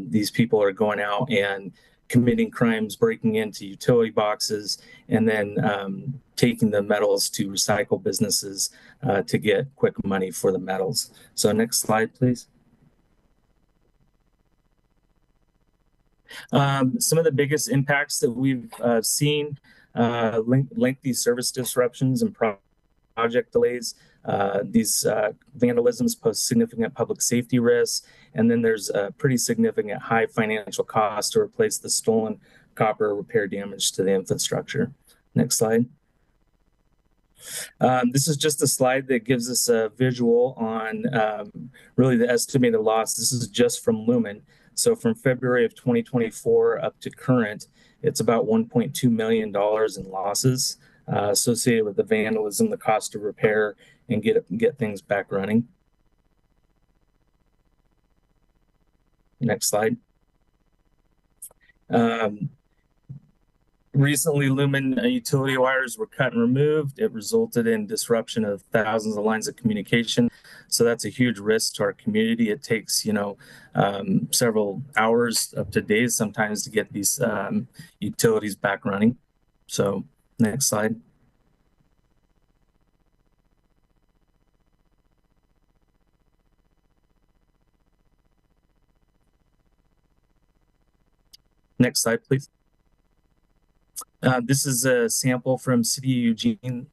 These people are going out and committing crimes, breaking into utility boxes, and then taking the metals to recycle businesses to get quick money for the metals. So next slide, please. Some of the biggest impacts that we've seen, lengthy service disruptions and project delays. These vandalisms pose significant public safety risks, and then there's a pretty significant high financial cost to replace the stolen copper repair damage to the infrastructure. Next slide. This is just a slide that gives us a visual on really the estimated loss. This is just from Lumen. So from February of 2024 up to current, it's about $1.2 million in losses associated with the vandalism, the cost of repair, and get things back running. Next slide. Recently, Lumen utility wires were cut and removed. It resulted in disruption of thousands of lines of communication. So that's a huge risk to our community. It takes, several hours up to days sometimes to get these utilities back running. So next slide. Next slide, please. This is a sample from City of Eugene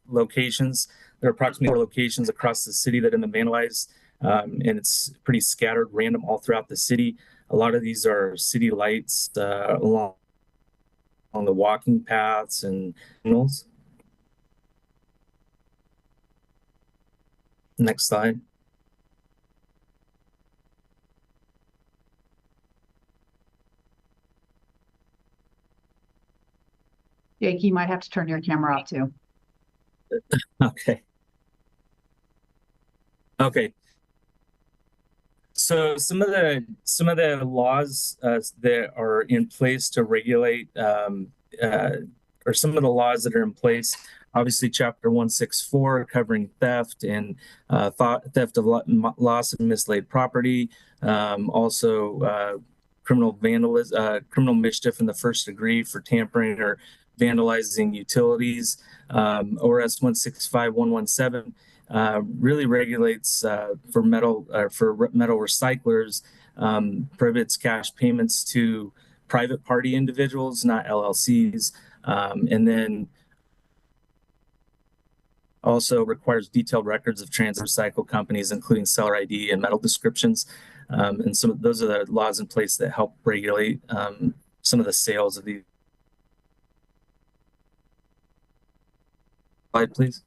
locations. There are approximately 4 locations across the city that have been vandalized, and it's pretty scattered, random all throughout the city. A lot of these are city lights along the walking paths and signals. Next slide. Jake, you might have to turn your camera off too. Okay. Okay. So some of the laws that are in place to regulate, or some of the laws that are in place, obviously Chapter 164 covering theft and theft of loss of mislaid property, also criminal vandalism, criminal mischief in the first degree for tampering or vandalizing utilities. ORS 165117 really regulates for metal recyclers, prohibits cash payments to private party individuals, not LLCs, and then also requires detailed records of transit recycle companies, including seller ID and metal descriptions. And some of those are the laws in place that help regulate some of the sales of these. Slide, please.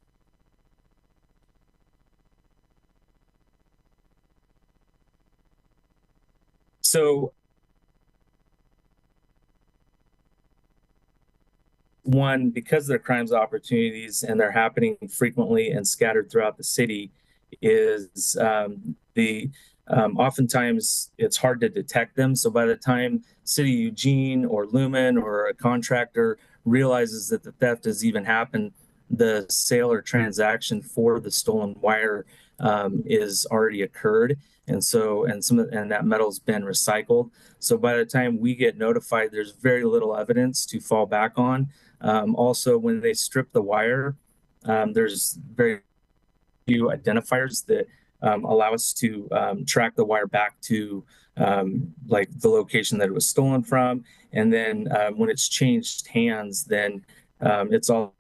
So one, because they're crimes opportunities and they're happening frequently and scattered throughout the city, is oftentimes it's hard to detect them. So by the time City of Eugene or Lumen or a contractor realizes that the theft has even happened, the sale or transaction for the stolen wire is already occurred, and that metal's been recycled. So by the time we get notified, there's very little evidence to fall back on. Also, when they strip the wire, there's very few identifiers that allow us to track the wire back to like the location that it was stolen from. And then when it's changed hands, then it's all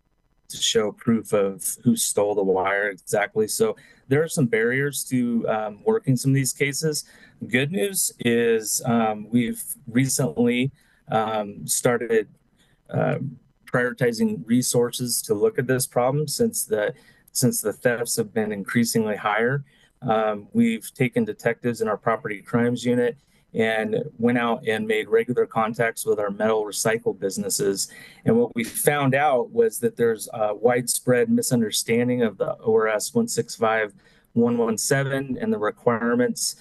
to show proof of who stole the wire exactly. So there are some barriers to working some of these cases. Good news is we've recently started prioritizing resources to look at this problem since the thefts have been increasingly higher. we've taken detectives in our property crimes unit and went out and made regular contacts with our metal recycle businesses. And what we found out was that there's a widespread misunderstanding of the ORS 165117 and the requirements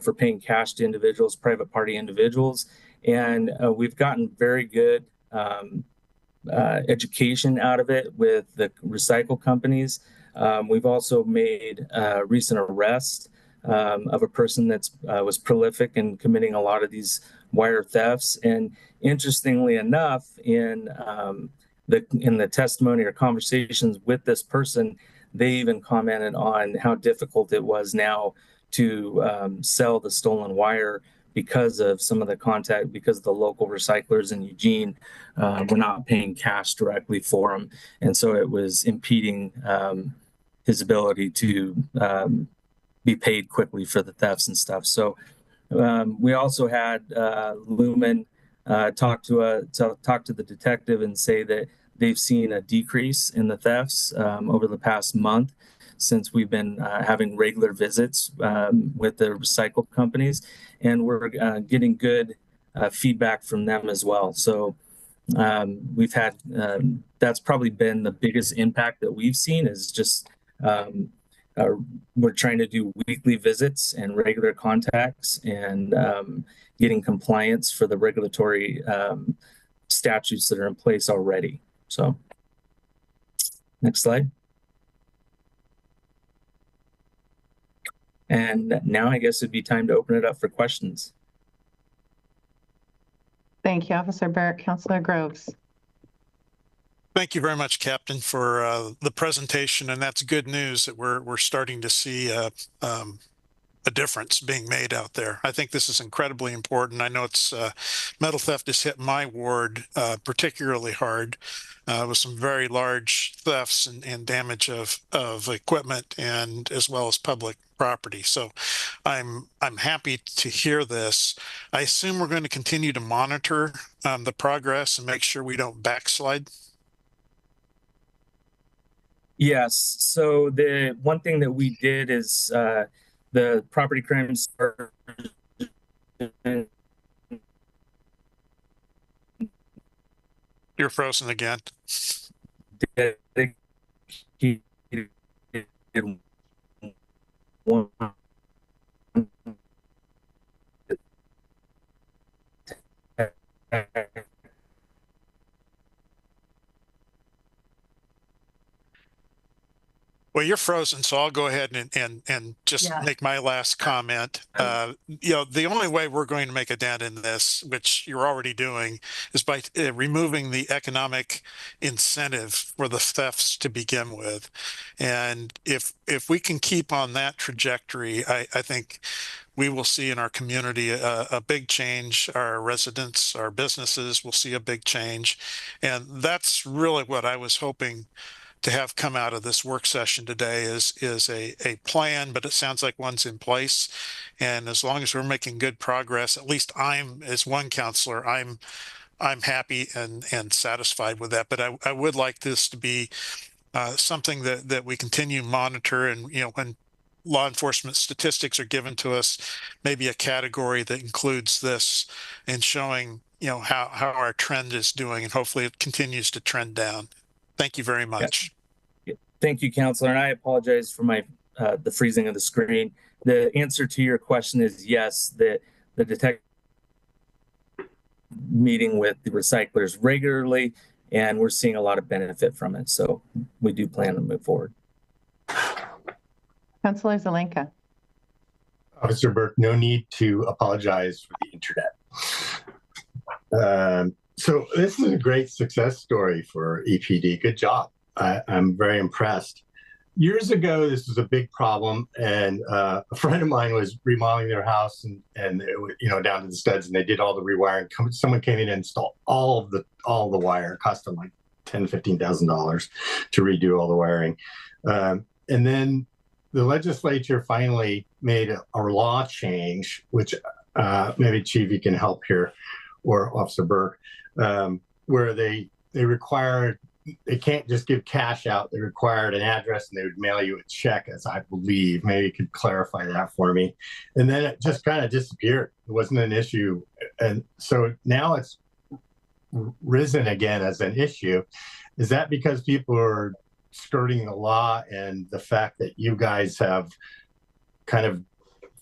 for paying cash to individuals, private party individuals. And we've gotten very good education out of it with the recycle companies. We've also made a recent arrest of a person that was prolific in committing a lot of these wire thefts. And interestingly enough, in the testimony or conversations with this person, they even commented on how difficult it was now to sell the stolen wire because of some of the contact, because the local recyclers in Eugene were not paying cash directly for them. And so it was impeding his ability to be paid quickly for the thefts and stuff. So we also had Lumen talk to the detective and say that they've seen a decrease in the thefts over the past month since we've been having regular visits with the recycle companies, and we're getting good feedback from them as well. So we've had that's probably been the biggest impact that we've seen is just we're trying to do weekly visits and regular contacts and getting compliance for the regulatory statutes that are in place already. So next slide. And now I guess it'd be time to open it up for questions. Thank you, Officer Burke. Councilor Groves. Thank you very much, Captain, for the presentation, and that's good news that we're starting to see a difference being made out there. I think this is incredibly important. I know it's metal theft has hit my ward particularly hard with some very large thefts and damage of equipment and as well as public property. So I'm happy to hear this. I assume we're going to continue to monitor the progress and make sure we don't backslide. Yes. So the one thing that we did is the property crimes. You're frozen again. Well, you're frozen, so I'll go ahead and just make my last comment. The only way we're going to make a dent in this, which you're already doing, is by removing the economic incentive for the thefts to begin with. And if we can keep on that trajectory, I think we will see in our community a big change. Our residents, our businesses will see a big change. And that's really what I was hoping to have come out of this work session today is a plan, but it sounds like one's in place. And as long as we're making good progress, at least as one counselor, I'm happy and satisfied with that. But I would like this to be something that we continue to monitor, and when law enforcement statistics are given to us, maybe a category that includes this and showing how our trend is doing, and hopefully it continues to trend down. Thank you very much. Yeah. Thank you, Counselor. And I apologize for the freezing of the screen. The answer to your question is yes, the detective meeting with the recyclers regularly, and we're seeing a lot of benefit from it. So we do plan to move forward. Councilor Zelenka. Officer Burke, no need to apologize for the internet. So this is a great success story for EPD. Good job. I'm very impressed. Years ago, this was a big problem, and a friend of mine was remodeling their house, and down to the studs, and they did all the rewiring. Someone came in and installed all the wire. It cost them like $10,000-$15,000 to redo all the wiring, and then the legislature finally made a law change, which maybe Chief, you can help here, or Officer Burke, where they required they can't just give cash out. They required an address and they would mail you a check, as I believe. Maybe you could clarify that for me. And then it just kind of disappeared. It wasn't an issue. And so now it's risen again as an issue. Is that because people are skirting the law, and the fact that you guys have kind of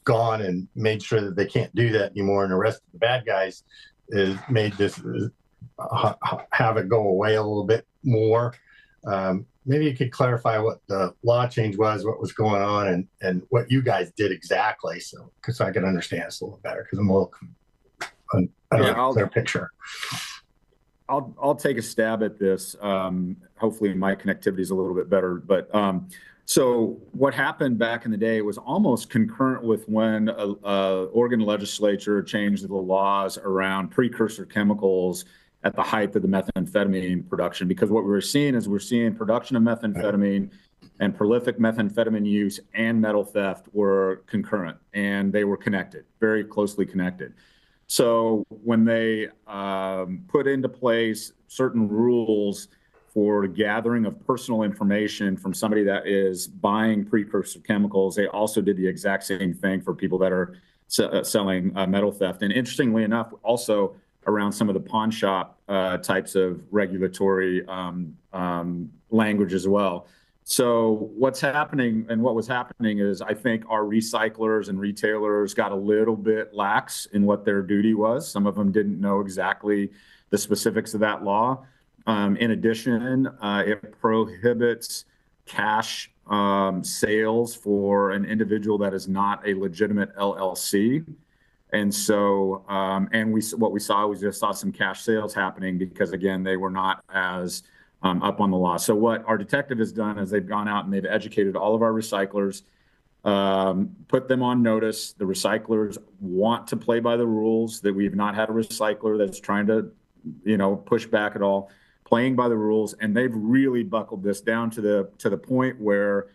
gone and made sure that they can't do that anymore, and the rest of the bad guys is made this have it go away a little bit more? Maybe you could clarify what the law change was, what was going on, and what you guys did exactly, so because I can understand this a little better, because I'm a little I don't have a clear picture. I'll take a stab at this. Hopefully my connectivity is a little bit better, but so what happened back in the day was almost concurrent with when Oregon legislature changed the laws around precursor chemicals at the height of the methamphetamine production, because what we were seeing is production of methamphetamine and prolific methamphetamine use and metal theft were concurrent, and they were connected, very closely connected. So when they put into place certain rules for gathering of personal information from somebody that is buying precursor chemicals, they also did the exact same thing for people that are selling metal theft. And interestingly enough, also around some of the pawn shop types of regulatory language as well. So what's happening, and what was happening, is I think our recyclers and retailers got a little bit lax in what their duty was. Some of them didn't know exactly the specifics of that law. In addition, it prohibits cash sales for an individual that is not a legitimate LLC. And so, what we saw, we just saw some cash sales happening because, again, they were not as up on the law. So what our detective has done is they've gone out and they've educated all of our recyclers, put them on notice. The recyclers want to play by the rules, that we've not had a recycler that's trying to, push back at all, playing by the rules. And they've really buckled this down to the point where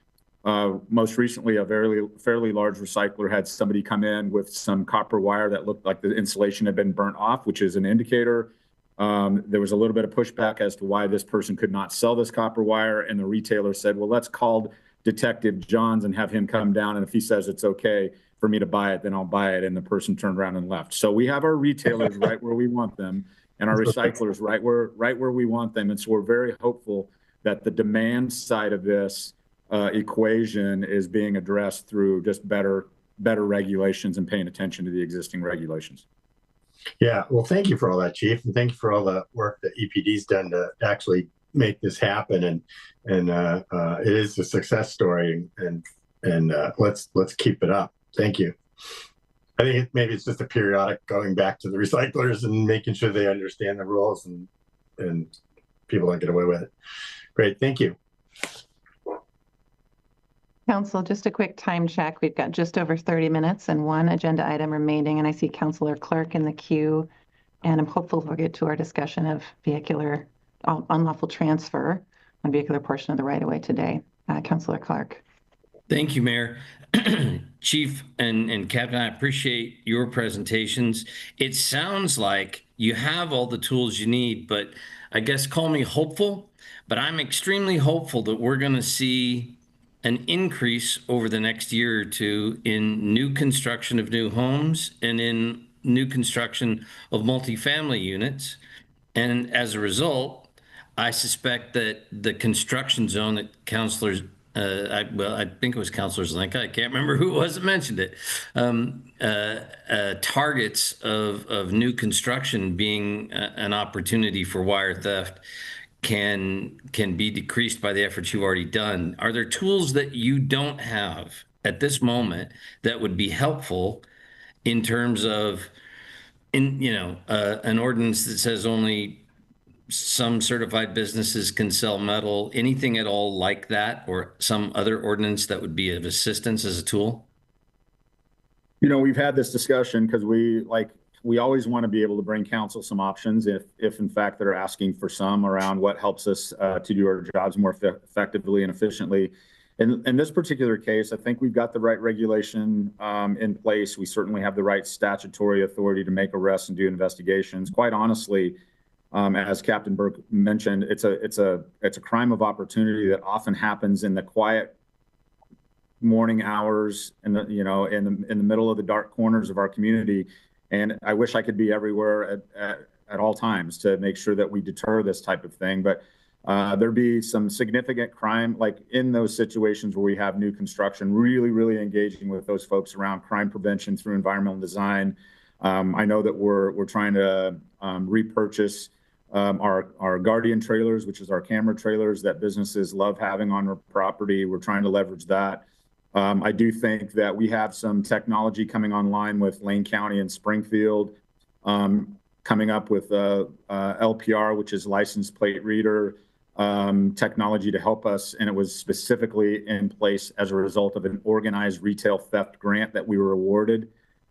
most recently a fairly large recycler had somebody come in with some copper wire that looked like the insulation had been burnt off, which is an indicator. There was a little bit of pushback as to why this person could not sell this copper wire. And the retailer said, well, let's call Detective Johns and have him come down. And if he says it's okay for me to buy it, then I'll buy it. And the person turned around and left. So we have our retailers right where we want them, and our recyclers right where we want them. And so we're very hopeful that the demand side of this equation is being addressed through just better regulations and paying attention to the existing regulations. Yeah, well, thank you for all that, Chief, and thank you for all the work that EPD's done to actually make this happen. And it is a success story, and let's keep it up. Thank you. I think maybe it's just a periodic going back to the recyclers and making sure they understand the rules, and people don't get away with it. Great, thank you. Council, just a quick time check. We've got just over 30 minutes and one agenda item remaining, and I see Councilor Clark in the queue, and I'm hopeful we'll get to our discussion of vehicular unlawful transfer on vehicular portion of the right-of-way today. Councilor Clark. Thank you, Mayor. Chief and Captain, I appreciate your presentations. It sounds like you have all the tools you need, but I guess call me hopeful, but I'm extremely hopeful that we're going to see an increase over the next year or two in new construction of new homes and in new construction of multifamily units. And as a result, I suspect that the construction zone that councilors, I think it was Councilor Zelenka, I can't remember who it was that mentioned it, targets of new construction being an opportunity for wire theft can be decreased by the efforts you've already done. Are there tools that you don't have at this moment that would be helpful in terms of, an ordinance that says only some certified businesses can sell metal, anything at all like that, or some other ordinance that would be of assistance as a tool? We've had this discussion because we always want to be able to bring council some options if in fact they're asking for some around what helps us to do our jobs more effectively and efficiently. In this particular case, I think we've got the right regulation in place. We certainly have the right statutory authority to make arrests and do investigations. Quite honestly, as Captain Burke mentioned, it's a crime of opportunity that often happens in the quiet morning hours in the middle of the dark corners of our community. And I wish I could be everywhere at all times to make sure that we deter this type of thing. But there'd be some significant crime, like in those situations where we have new construction, really engaging with those folks around crime prevention through environmental design. I know that we're trying to repurchase our Guardian trailers, which is our camera trailers that businesses love having on their property. We're trying to leverage that. I do think that we have some technology coming online with Lane County and Springfield, coming up with LPR, which is license plate reader technology to help us. And it was specifically in place as a result of an organized retail theft grant that we were awarded.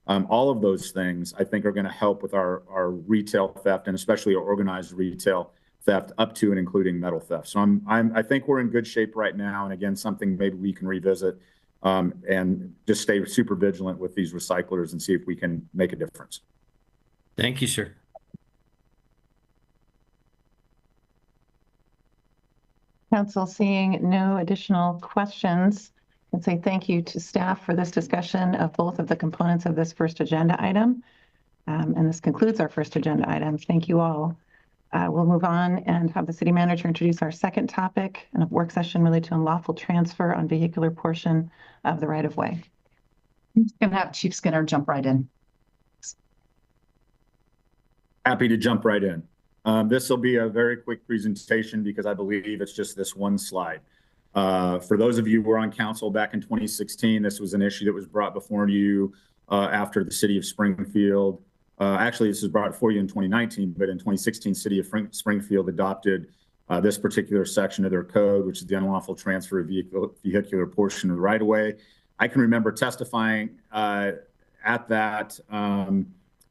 All of those things, I think, are going to help with our retail theft, and especially our organized retail theft up to and including metal theft. So I think we're in good shape right now. And again, something maybe we can revisit and just stay super vigilant with these recyclers and see if we can make a difference. Thank you, sir. Council, seeing no additional questions, I can say thank you to staff for this discussion of both of the components of this first agenda item. And this concludes our first agenda item. Thank you all. We'll move on and have the city manager introduce our second topic in a work session related to unlawful transfer on vehicular portion of the right-of-way. I'm just going to have Chief Skinner jump right in. Happy to jump right in. This will be a very quick presentation because I believe it's just this one slide. For those of you who were on council back in 2016, this was an issue that was brought before you after the city of Springfield. Actually, this was brought before you in 2019, but in 2016, city of Springfield adopted this particular section of their code, which is the unlawful transfer of vehicular portion of the right-of-way. I can remember testifying at that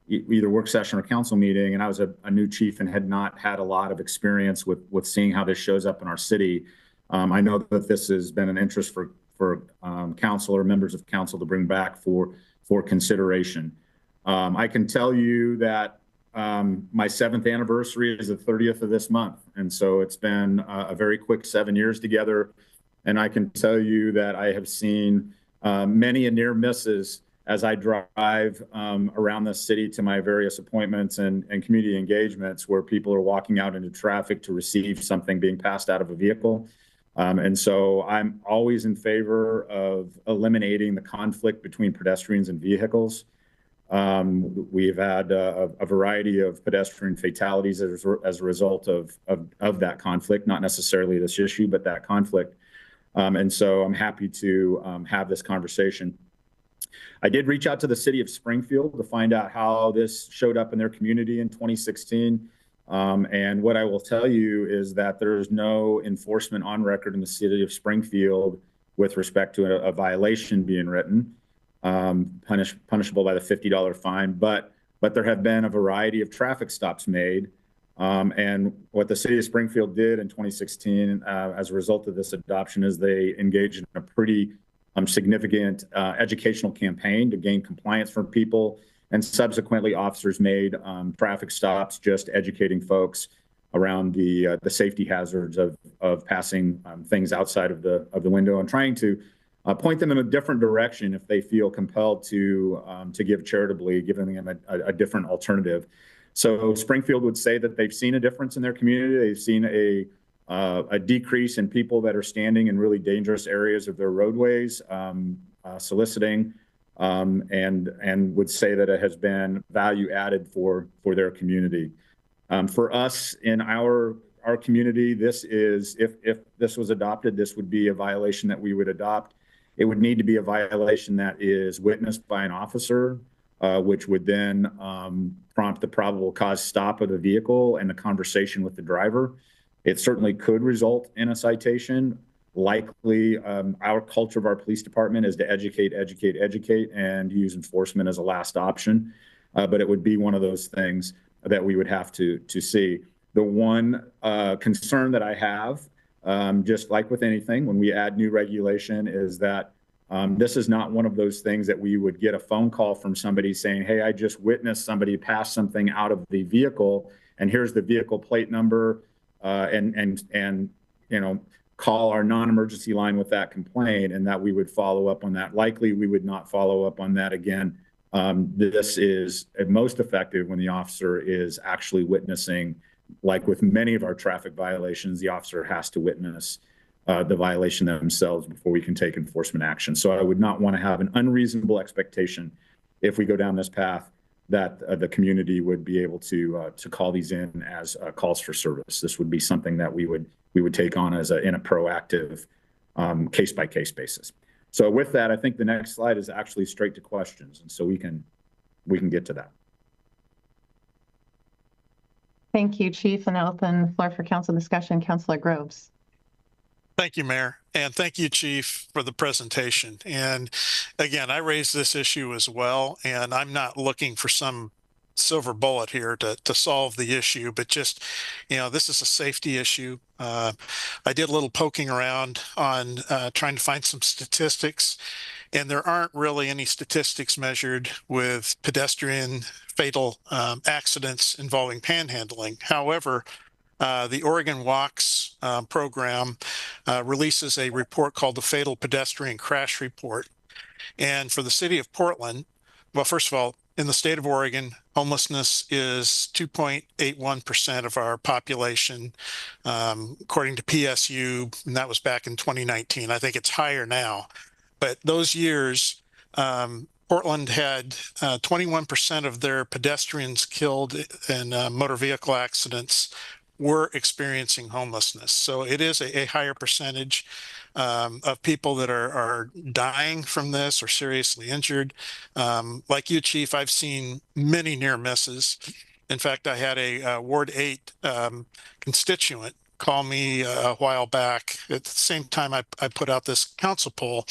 either work session or council meeting, and I was a new chief and had not had a lot of experience with seeing how this shows up in our city. I know that this has been an interest for council or members of council to bring back for consideration. I can tell you that my 7th anniversary is the 30th of this month. And so it's been a very quick 7 years together. And I can tell you that I have seen many near misses as I drive around the city to my various appointments and community engagements where people are walking out into traffic to receive something being passed out of a vehicle. And so I'm always in favor of eliminating the conflict between pedestrians and vehicles. We've had a variety of pedestrian fatalities as a result of that conflict, not necessarily this issue, but that conflict. And so I'm happy to have this conversation. I did reach out to the city of Springfield to find out how this showed up in their community in 2016. And what I will tell you is that there is no enforcement on record in the city of Springfield with respect to a violation being written, punishable by the $50 fine. But there have been a variety of traffic stops made. And what the city of Springfield did in 2016 as a result of this adoption is they engaged in a pretty significant educational campaign to gain compliance from people. And subsequently, officers made traffic stops, just educating folks around the safety hazards of passing things outside of the window and trying to point them in a different direction if they feel compelled to give charitably, giving them a different alternative. So Springfield would say that they've seen a difference in their community. They've seen a decrease in people that are standing in really dangerous areas of their roadways, soliciting. And would say that it has been value added for their community. For us in our community, this is, if this was adopted, this would be a violation that we would adopt. It would need to be a violation that is witnessed by an officer, which would then prompt the probable cause stop of the vehicle and the conversation with the driver. It certainly could result in a citation. Likely, our culture of our police department is to educate, and use enforcement as a last option. But it would be one of those things that we would have to see. The one concern that I have, just like with anything, when we add new regulation, is that this is not one of those things that we would get a phone call from somebody saying, hey, I just witnessed somebody pass something out of the vehicle, and here's the vehicle plate number, and you know, call our non-emergency line with that complaint, and that we would follow up on that. Likely, we would not follow up on that again. This is most effective when the officer is actually witnessing. Like with many of our traffic violations, the officer has to witness the violation themselves before we can take enforcement action. So I would not want to have an unreasonable expectation if we go down this path that the community would be able to call these in as calls for service. This would be something that we would take on as in a proactive case by case basis. So with that, I think the next slide is actually straight to questions, and so we can get to that. Thank you, Chief. And I'll open the floor for council discussion. Councilor Groves. Thank you, Mayor. And thank you, Chief, for the presentation. And again, I raised this issue as well, and I'm not looking for some silver bullet here to solve the issue, but just, you know, this is a safety issue. I did a little poking around on trying to find some statistics, and there aren't really any statistics measured with pedestrian fatal accidents involving panhandling. However, the Oregon Walks program releases a report called the Fatal Pedestrian Crash Report. And for the city of Portland, well, first of all, in the state of Oregon, homelessness is 2.81% of our population, according to PSU, and that was back in 2019. I think it's higher now. But those years, Portland had 21% of their pedestrians killed in motor vehicle accidents were experiencing homelessness. So it is a higher percentage of people that are dying from this or seriously injured. Like you, Chief, I've seen many near misses. In fact, I had a Ward 8 constituent call me a while back at the same time I put out this council poll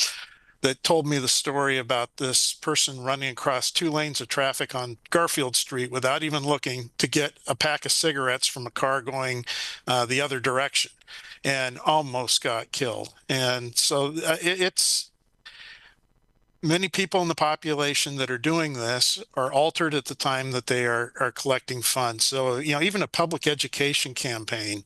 that told me the story about this person running across 2 lanes of traffic on Garfield Street without even looking to get a pack of cigarettes from a car going the other direction, and almost got killed. And so it's many people in the population that are doing this are altered at the time that they are collecting funds. So, you know, even a public education campaign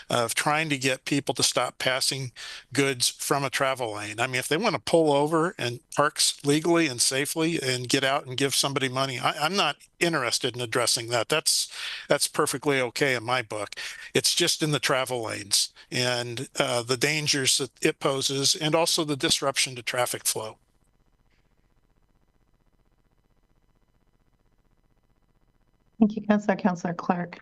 of trying to get people to stop passing goods from a travel lane. I mean, if they want to pull over and park legally and safely and get out and give somebody money, I'm not interested in addressing that. That's perfectly okay in my book. It's just in the travel lanes and the dangers that it poses, and also the disruption to traffic flow. Thank you, Councilor. Councilor Clark.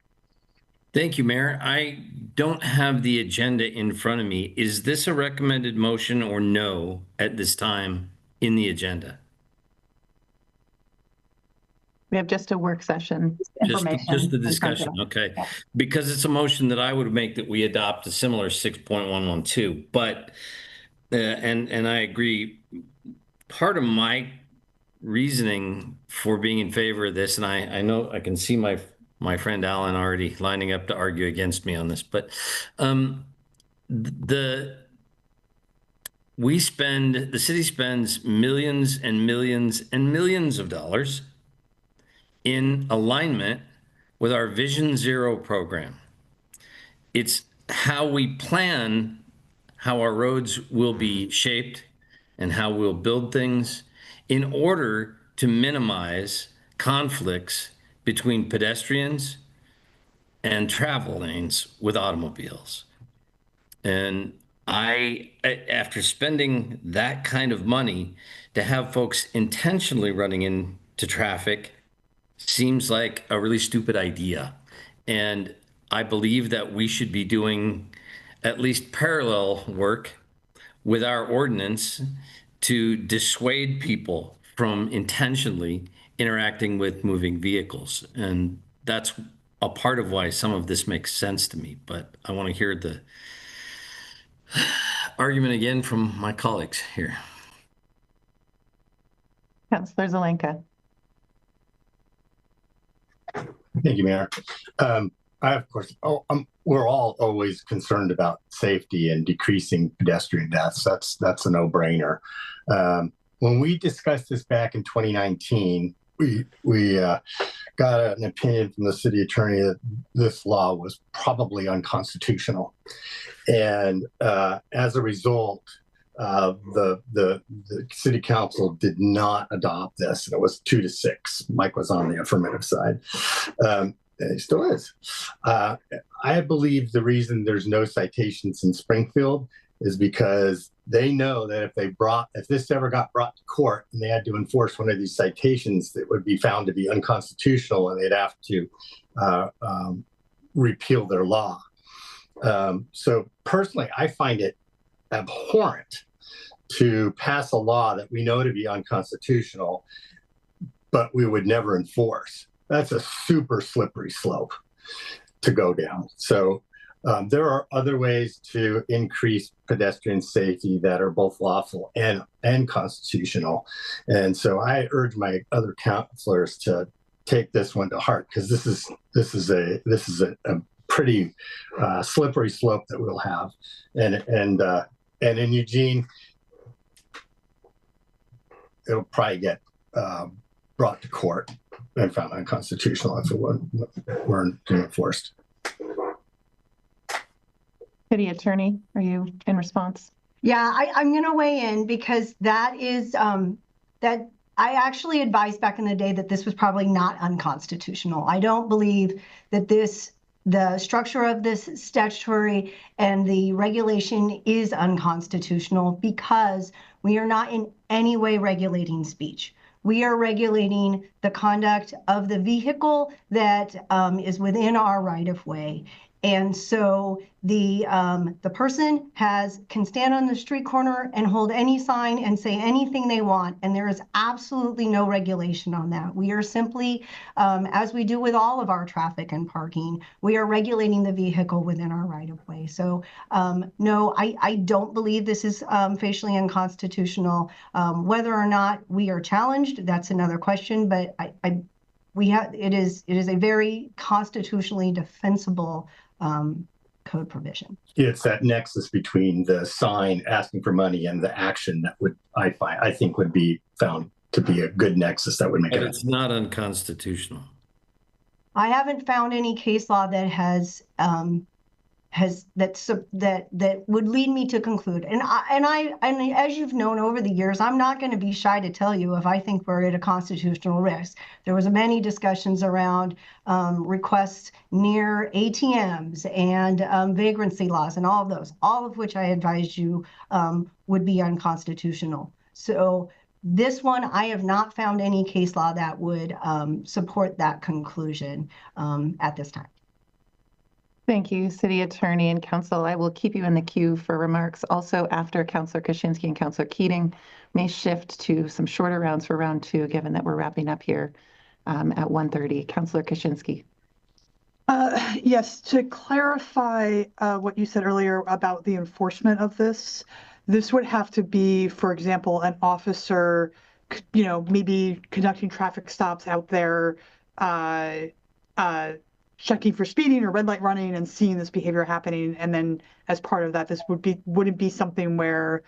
Thank you, Mayor. I don't have the agenda in front of me. Is this a recommended motion or no at this time in the agenda? We have just a work session. Just the discussion. Okay. Yeah. Because it's a motion that I would make that we adopt a similar 6.112. But, and I agree, part of my reasoning for being in favor of this, and I know I can see my friend Alan already lining up to argue against me on this, but the city spends millions and millions and millions of dollars in alignment with our Vision Zero program. It's how we plan how our roads will be shaped and how we'll build things in order to minimize conflicts between pedestrians and travel lanes with automobiles. And after spending that kind of money, to have folks intentionally running into traffic seems like a really stupid idea. And I believe that we should be doing at least parallel work with our ordinance to dissuade people from intentionally interacting with moving vehicles. And that's a part of why some of this makes sense to me. But I want to hear the argument again from my colleagues here. Councilor Zelenka. Thank you, Mayor. Of course, we're all always concerned about safety and decreasing pedestrian deaths. That's a no-brainer. When we discussed this back in 2019, we got an opinion from the city attorney that this law was probably unconstitutional, and as a result, the city council did not adopt this. It was 2-6. Mike was on the affirmative side. It still is. I believe the reason there's no citations in Springfield is because they know that if this ever got brought to court and they had to enforce one of these citations, it would be found to be unconstitutional and they'd have to repeal their law. So personally, I find it abhorrent to pass a law that we know to be unconstitutional, but we would never enforce. That's a super slippery slope to go down. So there are other ways to increase pedestrian safety that are both lawful and constitutional. And so I urge my other counselors to take this one to heart, because this is a pretty slippery slope that we'll have. And in Eugene, it'll probably get brought to court and found unconstitutional if it weren't enforced. City Attorney, are you in response? Yeah, I'm going to weigh in because that is that I actually advised back in the day that this was probably not unconstitutional. I don't believe that the structure of this statutory and the regulation is unconstitutional, because we are not in any way regulating speech. We are regulating the conduct of the vehicle that is within our right of way. And so the person can stand on the street corner and hold any sign and say anything they want, and there is absolutely no regulation on that. We are simply, as we do with all of our traffic and parking, we are regulating the vehicle within our right of way. So no, I don't believe this is facially unconstitutional. Whether or not we are challenged, that's another question. But it is a very constitutionally defensible code provision. It's that nexus between the sign asking for money and the action that I think would be found to be a good nexus that would make it. But it's not unconstitutional. I haven't found any case law that that would lead me to conclude. And as you've known over the years, I'm not going to be shy to tell you if I think we're at a constitutional risk. There was many discussions around requests near ATMs and vagrancy laws and all of those, all of which I advised you would be unconstitutional. So this one, I have not found any case law that would support that conclusion at this time. Thank you, City Attorney and Council. I will keep you in the queue for remarks. Also, after Councilor Kaczynski and Councilor Keating may shift to some shorter rounds for round two, given that we're wrapping up here at 1:30. Councilor Kaczynski. Yes, to clarify what you said earlier about the enforcement of this would have to be, for example, an officer, maybe conducting traffic stops out there, checking for speeding or red light running and seeing this behavior happening. And then as part of that, this wouldn't be something where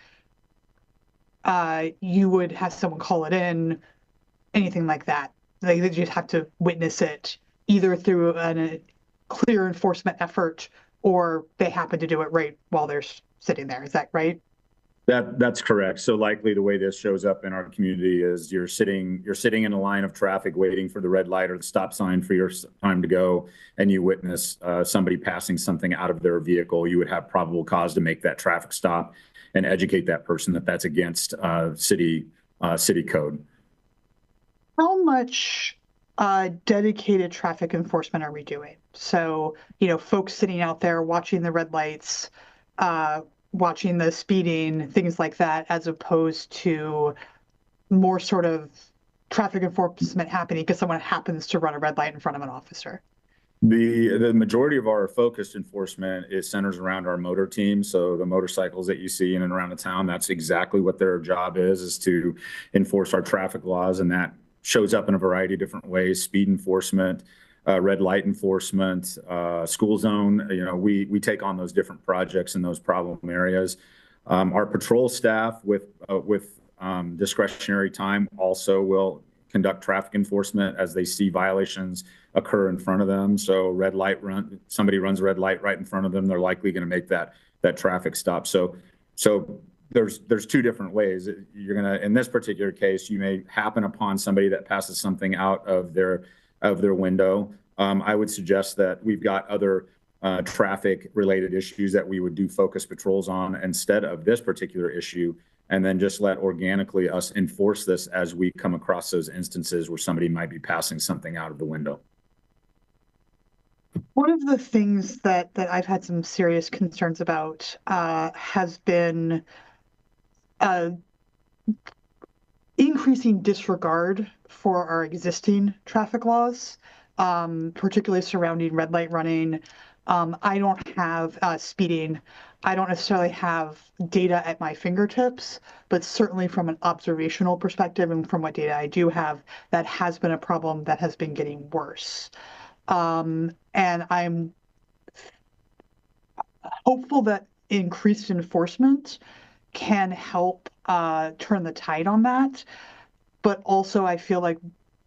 you would have someone call it in, anything like that. Like, they just have to witness it either through a clear enforcement effort, or they happen to do it right while they're sitting there. Is that right? That's correct. So likely the way this shows up in our community is you're sitting in a line of traffic waiting for the red light or the stop sign for your time to go, and you witness somebody passing something out of their vehicle. You would have probable cause to make that traffic stop and educate that person that that's against city code. How much dedicated traffic enforcement are we doing? So, folks sitting out there watching the red lights, watching the speeding, things like that, as opposed to more sort of traffic enforcement happening because someone happens to run a red light in front of an officer? The majority of our focused enforcement centers around our motor team. So the motorcycles that you see in and around the town, that's exactly what their job is to enforce our traffic laws. And that shows up in a variety of different ways: speed enforcement, red light enforcement, school zone. We take on those different projects in those problem areas. Our patrol staff with discretionary time also will conduct traffic enforcement as they see violations occur in front of them. So somebody runs a red light right in front of them, they're likely going to make that traffic stop. So there's two different ways. You're going to, in this particular case, you may happen upon somebody that passes something out of their window. I would suggest that we've got other traffic related issues that we would do focus patrols on instead of this particular issue, and then just let organically us enforce this as we come across those instances where somebody might be passing something out of the window. One of the things that I've had some serious concerns about has been increasing disregard for our existing traffic laws, particularly surrounding red light running. I don't have speeding. I don't necessarily have data at my fingertips, but certainly from an observational perspective and from what data I do have, that has been a problem that has been getting worse. And I'm hopeful that increased enforcement can help turn the tide on that. But also I feel like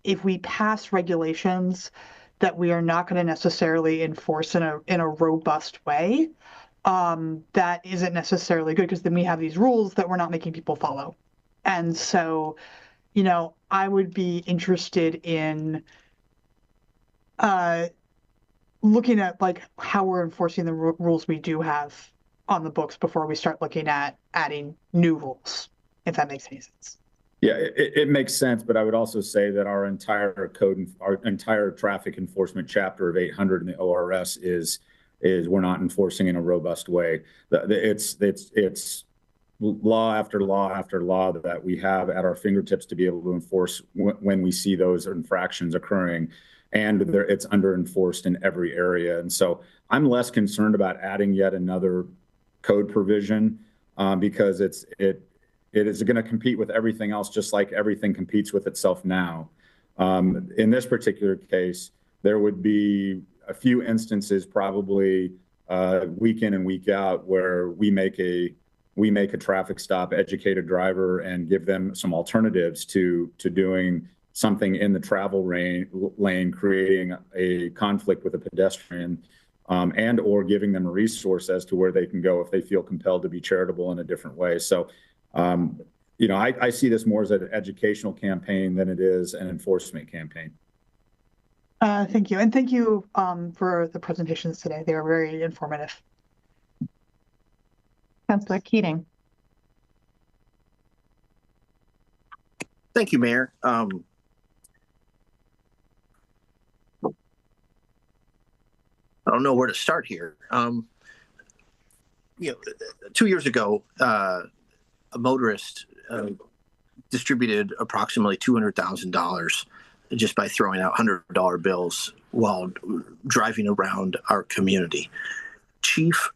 if we pass regulations that we are not going to necessarily enforce in a robust way, that isn't necessarily good, because then we have these rules that we're not making people follow. And so, you know, I would be interested in looking at like how we're enforcing the rules we do have on the books before we start looking at adding new rules, if that makes any sense. Yeah, it makes sense, but I would also say that our entire code, our entire traffic enforcement chapter of 800 in the ORS is we're not enforcing in a robust way. It's law after law after law that we have at our fingertips to be able to enforce when we see those infractions occurring, and it's under enforced in every area. And so I'm less concerned about adding yet another code provision because it is going to compete with everything else, just like everything competes with itself now. In this particular case, there would be a few instances, probably week in and week out, where we make a traffic stop, educate a driver, and give them some alternatives to doing something in the travel lane, creating a conflict with a pedestrian, and or giving them a resource as to where they can go if they feel compelled to be charitable in a different way. So, you know, I see this more as an educational campaign than it is an enforcement campaign. Thank you. And thank you for the presentations today. They were very informative. Councillor Keating. Thank you, Mayor. I don't know where to start here. You know, 2 years ago, a motorist distributed approximately $200,000 just by throwing out $100 bills while driving around our community. Chief,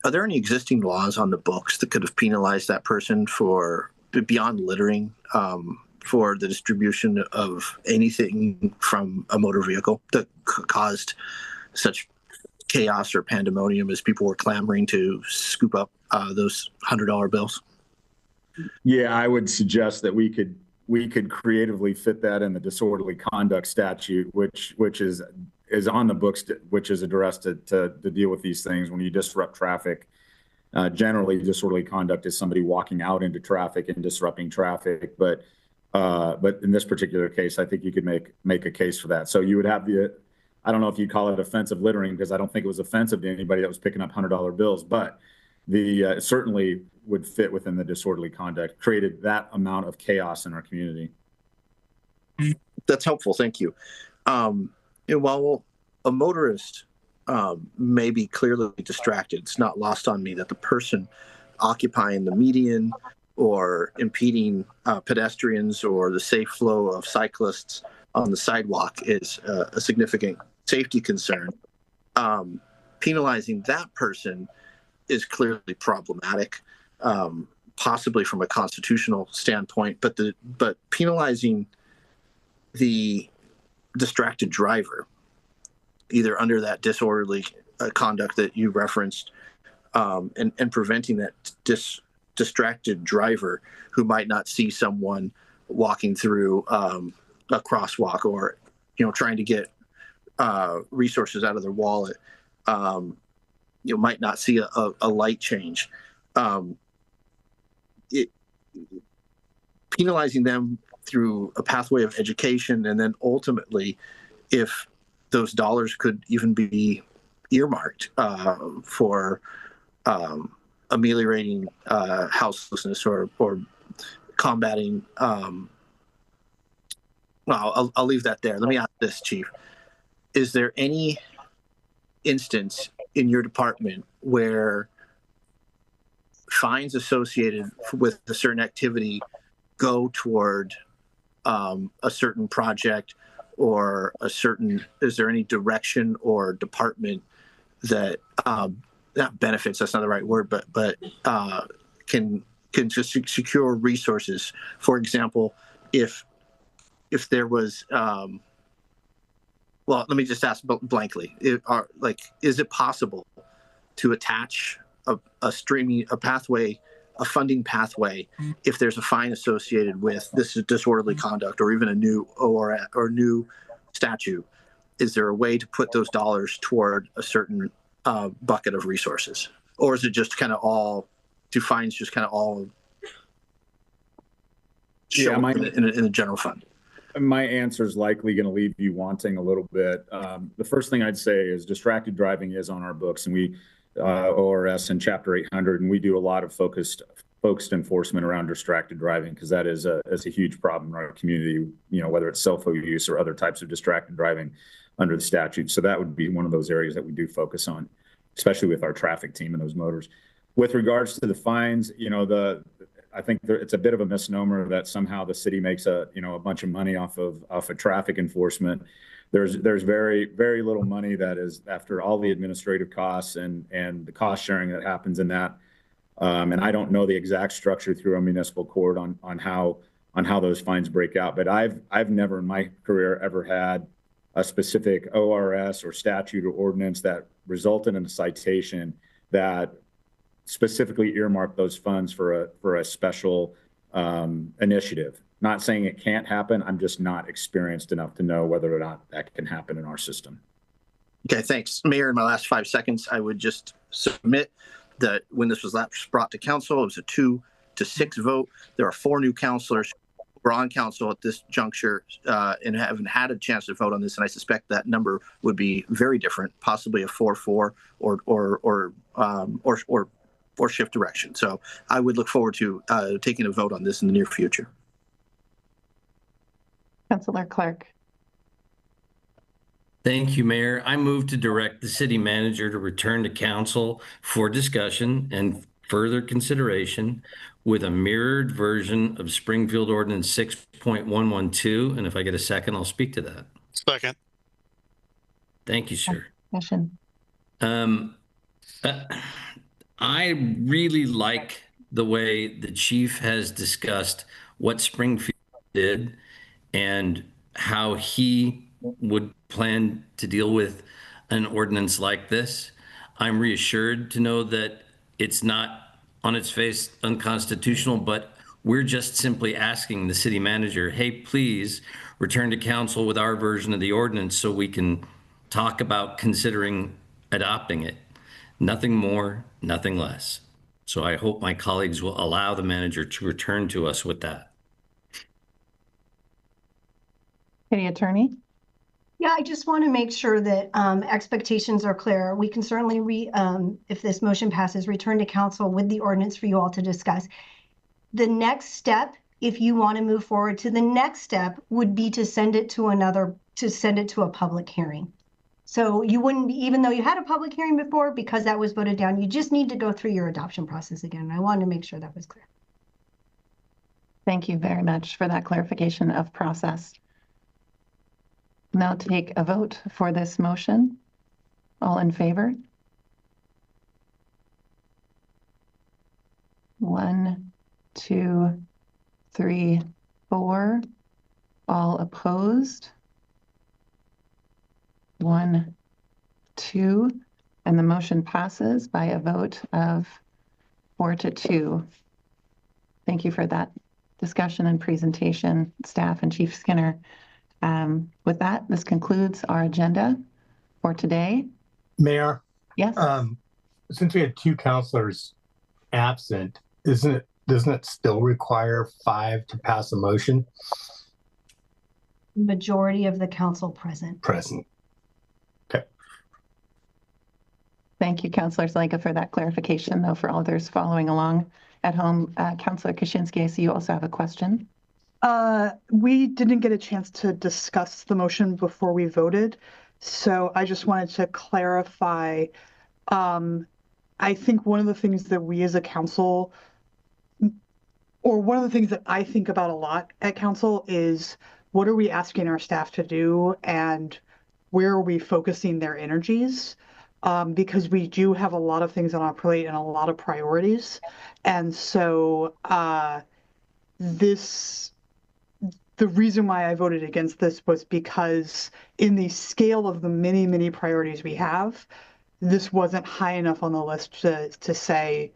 are there any existing laws on the books that could have penalized that person for beyond littering, for the distribution of anything from a motor vehicle that caused such chaos or pandemonium as people were clamoring to scoop up those $100 bills? Yeah, I would suggest that we could creatively fit that in the disorderly conduct statute, which is on the books, which is addressed to deal with these things when you disrupt traffic. Generally, disorderly conduct is somebody walking out into traffic and disrupting traffic, but in this particular case, I think you could make a case for that. So you would have I don't know if you call it offensive littering, because I don't think it was offensive to anybody that was picking up $100 bills, but certainly would fit within the disorderly conduct, created that amount of chaos in our community. That's helpful. Thank you. While a motorist may be clearly distracted, it's not lost on me that the person occupying the median or impeding pedestrians or the safe flow of cyclists on the sidewalk is a significant safety concern. Penalizing that person is clearly problematic, possibly from a constitutional standpoint, but penalizing the distracted driver, either under that disorderly conduct that you referenced, and preventing that distracted driver who might not see someone walking through a crosswalk or, trying to get resources out of their wallet, might not see a light change. Penalizing them through a pathway of education, and then ultimately, if those dollars could even be earmarked for ameliorating houselessness or combating. Well, I'll leave that there. Let me ask this, Chief. Is there any instance in your department where fines associated with a certain activity go toward a certain project or is there any direction or department that not benefits, that's not the right word, but can just secure resources? For example, if there was, well, let me just ask blankly, is it possible to attach a funding pathway if there's a fine associated with this disorderly conduct or even a new or new statute? Is there a way to put those dollars toward a certain bucket of resources, or is it just kind of all? Do fines just kind of all show in the general fund? My answer is likely going to leave you wanting a little bit. The first thing I'd say is distracted driving is on our books, and we ORS and Chapter 800, and we do a lot of focused enforcement around distracted driving because that is a huge problem in our community. Whether it's cell phone use or other types of distracted driving under the statute. So that would be one of those areas that we do focus on, especially with our traffic team and those motors. With regards to the fines, I think it's a bit of a misnomer that somehow the city makes a bunch of money off of traffic enforcement. There's very, very little money that is after all the administrative costs and the cost sharing that happens in that. And I don't know the exact structure through a municipal court on how those fines break out. But I've never in my career ever had a specific ORS or statute or ordinance that resulted in a citation that specifically earmarked those funds for a special initiative. Not saying it can't happen. I'm just not experienced enough to know whether or not that can happen in our system. Okay, thanks. Mayor, in my last 5 seconds, I would just submit that when this was last brought to council, it was a 2-6 vote. There are 4 new councilors who are on council at this juncture and haven't had a chance to vote on this. And I suspect that number would be very different, possibly a 4-4 or shift direction. So I would look forward to taking a vote on this in the near future. Councilor Clark. Thank you, Mayor. I move to direct the city manager to return to council for discussion and further consideration with a mirrored version of Springfield Ordinance 6.112. And if I get a second, I'll speak to that. Second. Thank you, sir. Discussion. I really like the way the chief has discussed what Springfield did and how he would plan to deal with an ordinance like this. I'm reassured to know that it's not on its face unconstitutional, but we're just simply asking the city manager, hey, please return to council with our version of the ordinance so we can talk about considering adopting it. Nothing more, nothing less. So I hope my colleagues will allow the manager to return to us with that. City Attorney. Yeah, I just want to make sure that expectations are clear. We can certainly, if this motion passes, return to council with the ordinance for you all to discuss. The next step, if you want to move forward to the next step, would be to send it to a public hearing. So you wouldn't, even though you had a public hearing before, because that was voted down, you just need to go through your adoption process again. I wanted to make sure that was clear. Thank you very much for that clarification of process. Now take a vote for this motion. All in favor? 1, 2, 3, 4. All opposed? 1, 2, and the motion passes by a vote of 4-2. Thank you for that discussion and presentation, staff and Chief Skinner. With that, this concludes our agenda for today. Mayor, Yes. since we had 2 counselors absent, doesn't it still require 5 to pass a motion? Majority of the council present. Present. Thank you, Councilor Zelenka, for that clarification, though, for all others following along at home. Councilor Kaczynski, I see you also have a question. We didn't get a chance to discuss the motion before we voted, so I just wanted to clarify. I think one of the things that we as a council, or one of the things that I think about a lot at council, is what are we asking our staff to do and where are we focusing their energies? Because we do have a lot of things on our plate and a lot of priorities. And so the reason why I voted against this was because in the scale of the many, many priorities we have, this wasn't high enough on the list to say,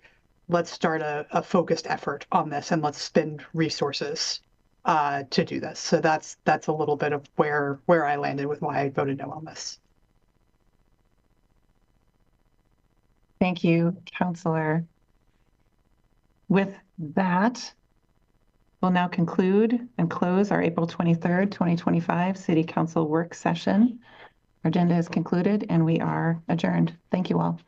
let's start a focused effort on this and let's spend resources to do this. So that's a little bit of where I landed with why I voted no on this. Thank you, Councilor. With that, we'll now conclude and close our April 23rd, 2025 City Council work session. Our agenda is concluded and we are adjourned. Thank you all.